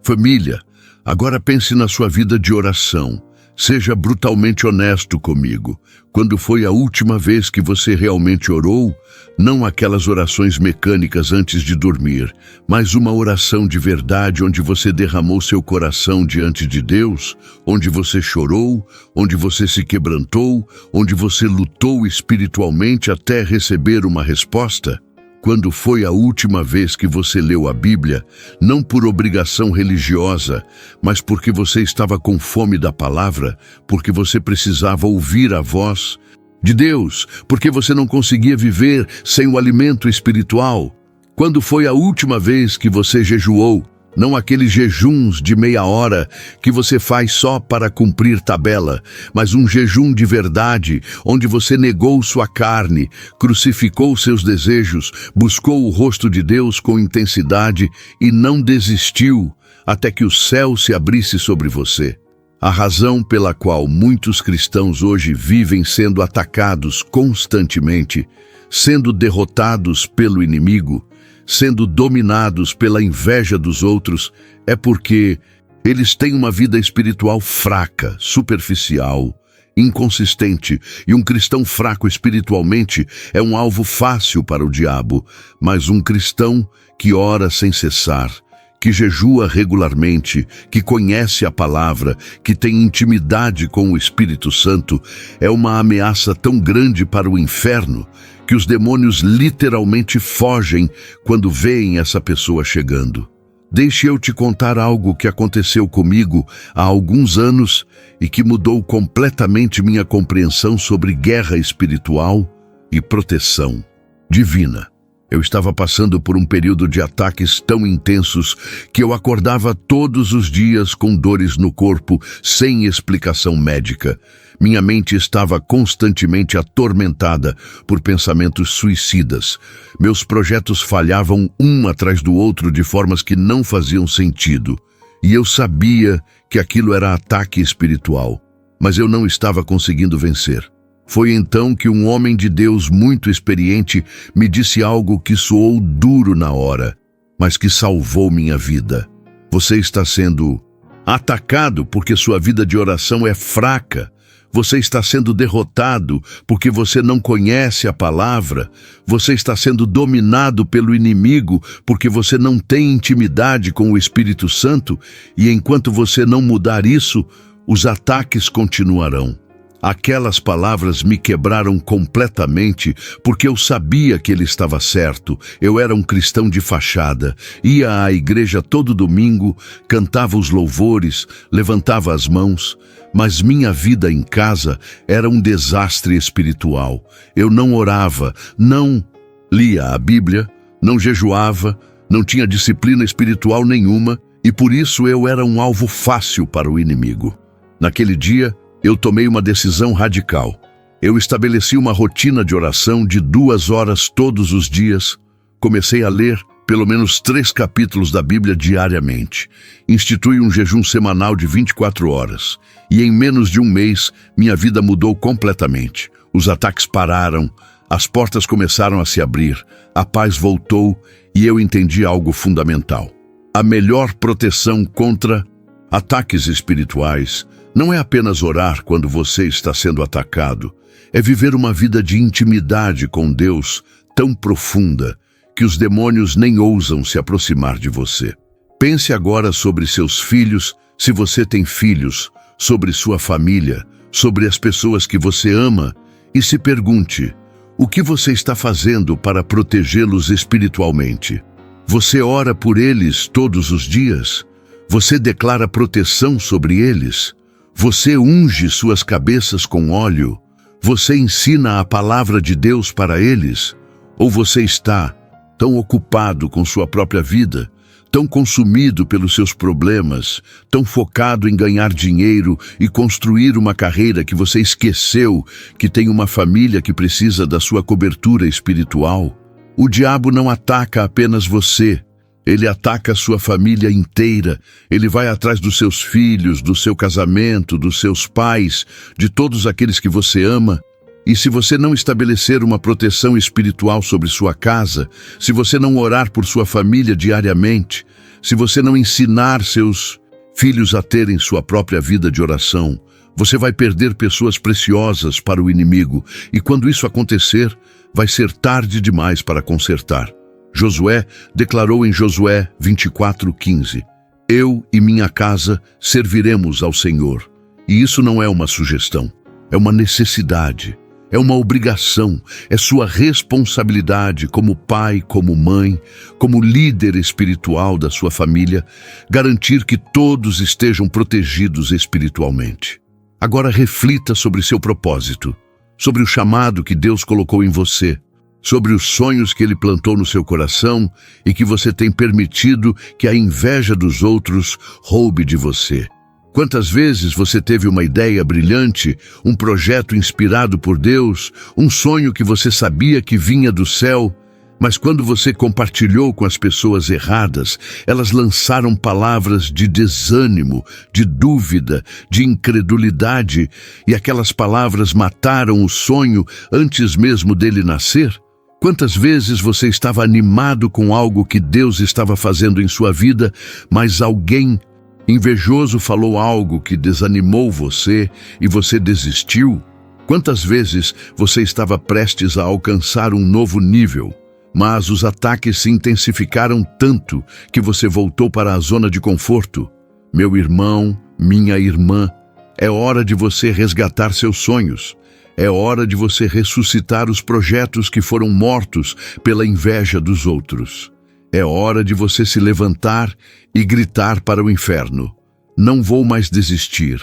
família. Agora pense na sua vida de oração. Seja brutalmente honesto comigo. Quando foi a última vez que você realmente orou? Não aquelas orações mecânicas antes de dormir, mas uma oração de verdade onde você derramou seu coração diante de Deus, onde você chorou, onde você se quebrantou, onde você lutou espiritualmente até receber uma resposta? Quando foi a última vez que você leu a Bíblia, não por obrigação religiosa, mas porque você estava com fome da palavra, porque você precisava ouvir a voz de Deus, porque você não conseguia viver sem o alimento espiritual? Quando foi a última vez que você jejuou? Não aqueles jejuns de meia hora que você faz só para cumprir tabela, mas um jejum de verdade, onde você negou sua carne, crucificou seus desejos, buscou o rosto de Deus com intensidade e não desistiu até que o céu se abrisse sobre você. A razão pela qual muitos cristãos hoje vivem sendo atacados constantemente, sendo derrotados pelo inimigo, sendo dominados pela inveja dos outros, é porque eles têm uma vida espiritual fraca, superficial, inconsistente, e um cristão fraco espiritualmente é um alvo fácil para o diabo, mas um cristão que ora sem cessar, que jejua regularmente, que conhece a palavra, que tem intimidade com o Espírito Santo, é uma ameaça tão grande para o inferno que os demônios literalmente fogem quando veem essa pessoa chegando. Deixe eu te contar algo que aconteceu comigo há alguns anos e que mudou completamente minha compreensão sobre guerra espiritual e proteção divina. Eu estava passando por um período de ataques tão intensos que eu acordava todos os dias com dores no corpo, sem explicação médica. Minha mente estava constantemente atormentada por pensamentos suicidas. Meus projetos falhavam um atrás do outro de formas que não faziam sentido. E eu sabia que aquilo era ataque espiritual, mas eu não estava conseguindo vencer. Foi então que um homem de Deus muito experiente me disse algo que soou duro na hora, mas que salvou minha vida. Você está sendo atacado porque sua vida de oração é fraca. Você está sendo derrotado porque você não conhece a palavra. Você está sendo dominado pelo inimigo porque você não tem intimidade com o Espírito Santo. E enquanto você não mudar isso, os ataques continuarão. Aquelas palavras me quebraram completamente, porque eu sabia que ele estava certo. Eu era um cristão de fachada, ia à igreja todo domingo, cantava os louvores, levantava as mãos, mas minha vida em casa era um desastre espiritual. Eu não orava, não lia a Bíblia, não jejuava, não tinha disciplina espiritual nenhuma, e por isso eu era um alvo fácil para o inimigo. Naquele dia, eu tomei uma decisão radical. Eu estabeleci uma rotina de oração de 2 horas todos os dias. Comecei a ler pelo menos 3 capítulos da Bíblia diariamente. Instituí um jejum semanal de 24 horas. E em menos de um mês, minha vida mudou completamente. Os ataques pararam, as portas começaram a se abrir, a paz voltou e eu entendi algo fundamental. A melhor proteção contra ataques espirituais não é apenas orar quando você está sendo atacado, é viver uma vida de intimidade com Deus tão profunda que os demônios nem ousam se aproximar de você. Pense agora sobre seus filhos, se você tem filhos, sobre sua família, sobre as pessoas que você ama, e se pergunte, o que você está fazendo para protegê-los espiritualmente? Você ora por eles todos os dias? Você declara proteção sobre eles? Você unge suas cabeças com óleo? Você ensina a palavra de Deus para eles? Ou você está tão ocupado com sua própria vida, tão consumido pelos seus problemas, tão focado em ganhar dinheiro e construir uma carreira que você esqueceu que tem uma família que precisa da sua cobertura espiritual? O diabo não ataca apenas você. Ele ataca a sua família inteira. Ele vai atrás dos seus filhos, do seu casamento, dos seus pais, de todos aqueles que você ama. E se você não estabelecer uma proteção espiritual sobre sua casa, se você não orar por sua família diariamente, se você não ensinar seus filhos a terem sua própria vida de oração, você vai perder pessoas preciosas para o inimigo. E quando isso acontecer, vai ser tarde demais para consertar. Josué declarou em Josué 24:15, eu e minha casa serviremos ao Senhor. E isso não é uma sugestão, é uma necessidade, é uma obrigação, é sua responsabilidade como pai, como mãe, como líder espiritual da sua família, garantir que todos estejam protegidos espiritualmente. Agora reflita sobre seu propósito, sobre o chamado que Deus colocou em você, sobre os sonhos que Ele plantou no seu coração e que você tem permitido que a inveja dos outros roube de você. Quantas vezes você teve uma ideia brilhante, um projeto inspirado por Deus, um sonho que você sabia que vinha do céu, mas quando você compartilhou com as pessoas erradas, elas lançaram palavras de desânimo, de dúvida, de incredulidade, e aquelas palavras mataram o sonho antes mesmo dele nascer? Quantas vezes você estava animado com algo que Deus estava fazendo em sua vida, mas alguém invejoso falou algo que desanimou você e você desistiu? Quantas vezes você estava prestes a alcançar um novo nível, Mas os ataques se intensificaram tanto que você voltou para a zona de conforto. Meu irmão, minha irmã, é hora de você resgatar seus sonhos. É hora de você ressuscitar os projetos que foram mortos pela inveja dos outros. É hora de você se levantar e gritar para o inferno: não vou mais desistir,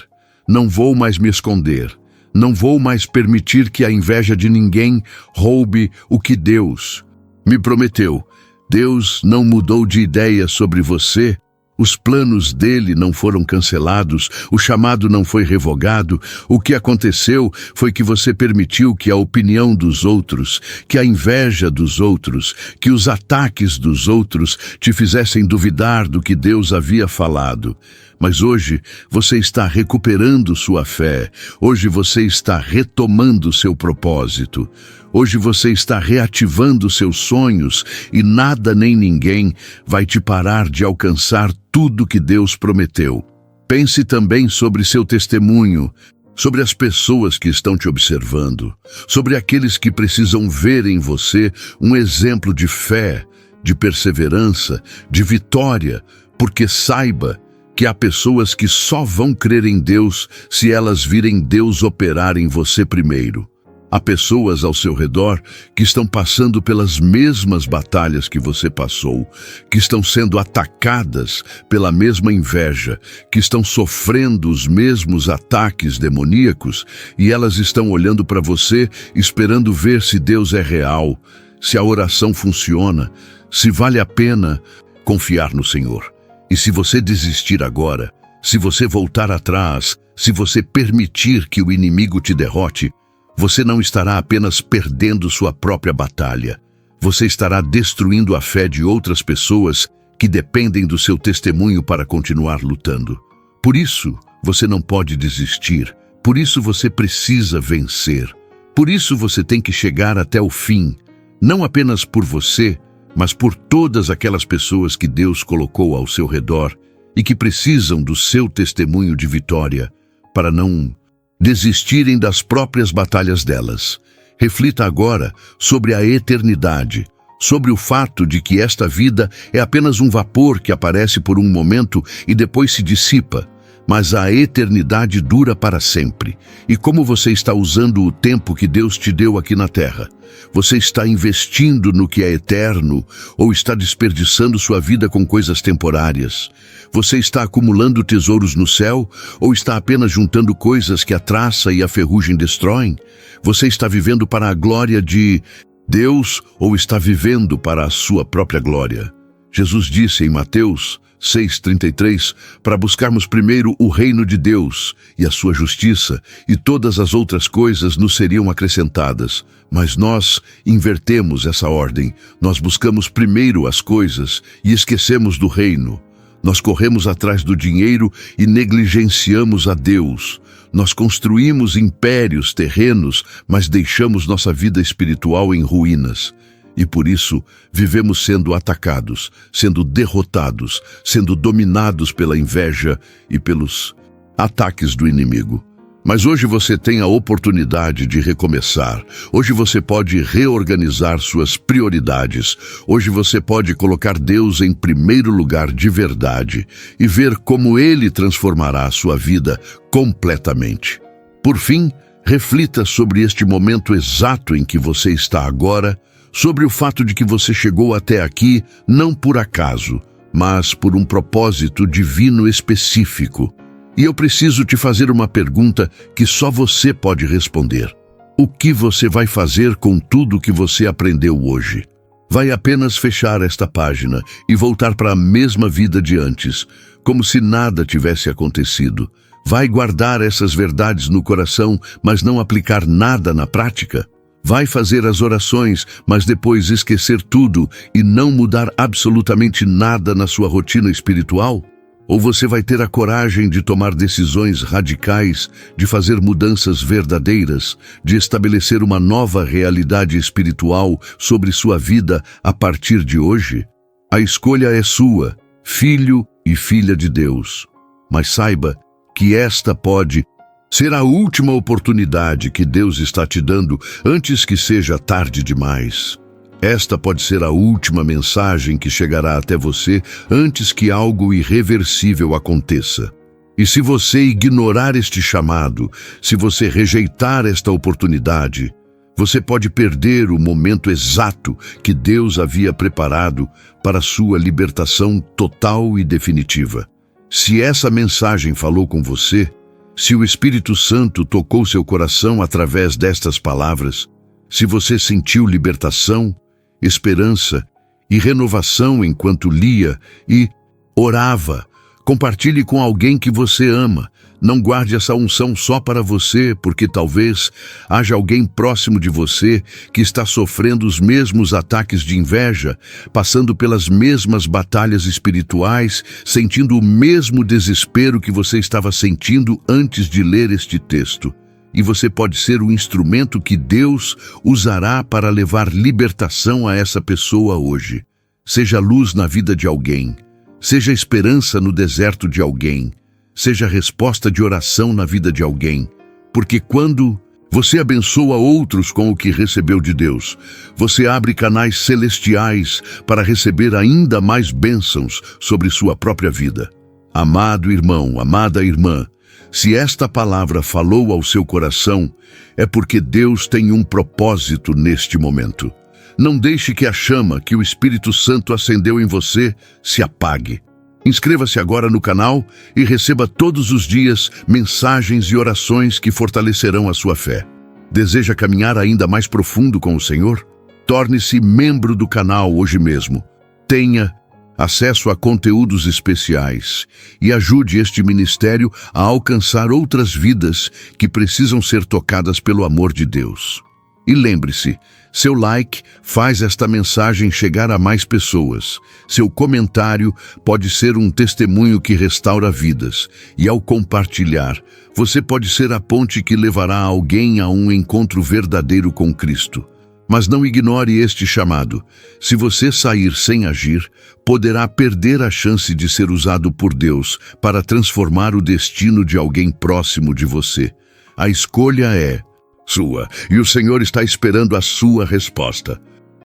não vou mais me esconder, não vou mais permitir que a inveja de ninguém roube o que Deus me prometeu. Deus não mudou de ideia sobre você. Os planos dele não foram cancelados, o chamado não foi revogado. O que aconteceu foi que você permitiu que a opinião dos outros, que a inveja dos outros, que os ataques dos outros te fizessem duvidar do que Deus havia falado. Mas hoje você está recuperando sua fé, hoje você está retomando seu propósito. Hoje você está reativando seus sonhos e nada nem ninguém vai te parar de alcançar tudo que Deus prometeu. Pense também sobre seu testemunho, sobre as pessoas que estão te observando, sobre aqueles que precisam ver em você um exemplo de fé, de perseverança, de vitória, porque saiba que há pessoas que só vão crer em Deus se elas virem Deus operar em você primeiro. Há pessoas ao seu redor que estão passando pelas mesmas batalhas que você passou, que estão sendo atacadas pela mesma inveja, que estão sofrendo os mesmos ataques demoníacos, e elas estão olhando para você, esperando ver se Deus é real, se a oração funciona, se vale a pena confiar no Senhor. E se você desistir agora, se você voltar atrás, se você permitir que o inimigo te derrote, você não estará apenas perdendo sua própria batalha, você estará destruindo a fé de outras pessoas que dependem do seu testemunho para continuar lutando. Por isso, você não pode desistir, por isso você precisa vencer, por isso você tem que chegar até o fim, não apenas por você, mas por todas aquelas pessoas que Deus colocou ao seu redor e que precisam do seu testemunho de vitória para não desistirem das próprias batalhas delas. Reflita agora sobre a eternidade, sobre o fato de que esta vida é apenas um vapor que aparece por um momento e depois se dissipa, mas a eternidade dura para sempre. E como você está usando o tempo que Deus te deu aqui na Terra? Você está investindo no que é eterno ou está desperdiçando sua vida com coisas temporárias? Você está acumulando tesouros no céu ou está apenas juntando coisas que a traça e a ferrugem destroem? Você está vivendo para a glória de Deus ou está vivendo para a sua própria glória? Jesus disse em Mateus 6,33, para buscarmos primeiro o reino de Deus e a sua justiça, e todas as outras coisas nos seriam acrescentadas. Mas nós invertemos essa ordem. Nós buscamos primeiro as coisas e esquecemos do reino. Nós corremos atrás do dinheiro e negligenciamos a Deus. Nós construímos impérios terrenos, mas deixamos nossa vida espiritual em ruínas. E por isso, vivemos sendo atacados, sendo derrotados, sendo dominados pela inveja e pelos ataques do inimigo. Mas hoje você tem a oportunidade de recomeçar. Hoje você pode reorganizar suas prioridades. Hoje você pode colocar Deus em primeiro lugar de verdade e ver como Ele transformará a sua vida completamente. Por fim, reflita sobre este momento exato em que você está agora, sobre o fato de que você chegou até aqui não por acaso, mas por um propósito divino específico. E eu preciso te fazer uma pergunta que só você pode responder. O que você vai fazer com tudo que você aprendeu hoje? Vai apenas fechar esta página e voltar para a mesma vida de antes, como se nada tivesse acontecido? Vai guardar essas verdades no coração, mas não aplicar nada na prática? Vai fazer as orações, mas depois esquecer tudo e não mudar absolutamente nada na sua rotina espiritual? Ou você vai ter a coragem de tomar decisões radicais, de fazer mudanças verdadeiras, de estabelecer uma nova realidade espiritual sobre sua vida a partir de hoje? A escolha é sua, filho e filha de Deus. Mas saiba que esta pode ser a última oportunidade que Deus está te dando antes que seja tarde demais. Esta pode ser a última mensagem que chegará até você antes que algo irreversível aconteça. E se você ignorar este chamado, se você rejeitar esta oportunidade, você pode perder o momento exato que Deus havia preparado para sua libertação total e definitiva. Se essa mensagem falou com você, se o Espírito Santo tocou seu coração através destas palavras, se você sentiu libertação, esperança e renovação enquanto lia e orava, compartilhe com alguém que você ama. Não guarde essa unção só para você, porque talvez haja alguém próximo de você que está sofrendo os mesmos ataques de inveja, passando pelas mesmas batalhas espirituais, sentindo o mesmo desespero que você estava sentindo antes de ler este texto. E você pode ser o instrumento que Deus usará para levar libertação a essa pessoa hoje. Seja luz na vida de alguém, seja esperança no deserto de alguém, seja resposta de oração na vida de alguém. Porque quando você abençoa outros com o que recebeu de Deus, você abre canais celestiais para receber ainda mais bênçãos sobre sua própria vida. Amado irmão, amada irmã, se esta palavra falou ao seu coração, é porque Deus tem um propósito neste momento. Não deixe que a chama que o Espírito Santo acendeu em você se apague. Inscreva-se agora no canal e receba todos os dias mensagens e orações que fortalecerão a sua fé. Deseja caminhar ainda mais profundo com o Senhor? Torne-se membro do canal hoje mesmo. Tenha acesso a conteúdos especiais e ajude este ministério a alcançar outras vidas que precisam ser tocadas pelo amor de Deus. E lembre-se, seu like faz esta mensagem chegar a mais pessoas. Seu comentário pode ser um testemunho que restaura vidas. E ao compartilhar, você pode ser a ponte que levará alguém a um encontro verdadeiro com Cristo. Mas não ignore este chamado. Se você sair sem agir, poderá perder a chance de ser usado por Deus para transformar o destino de alguém próximo de você. A escolha é sua, e o Senhor está esperando a sua resposta.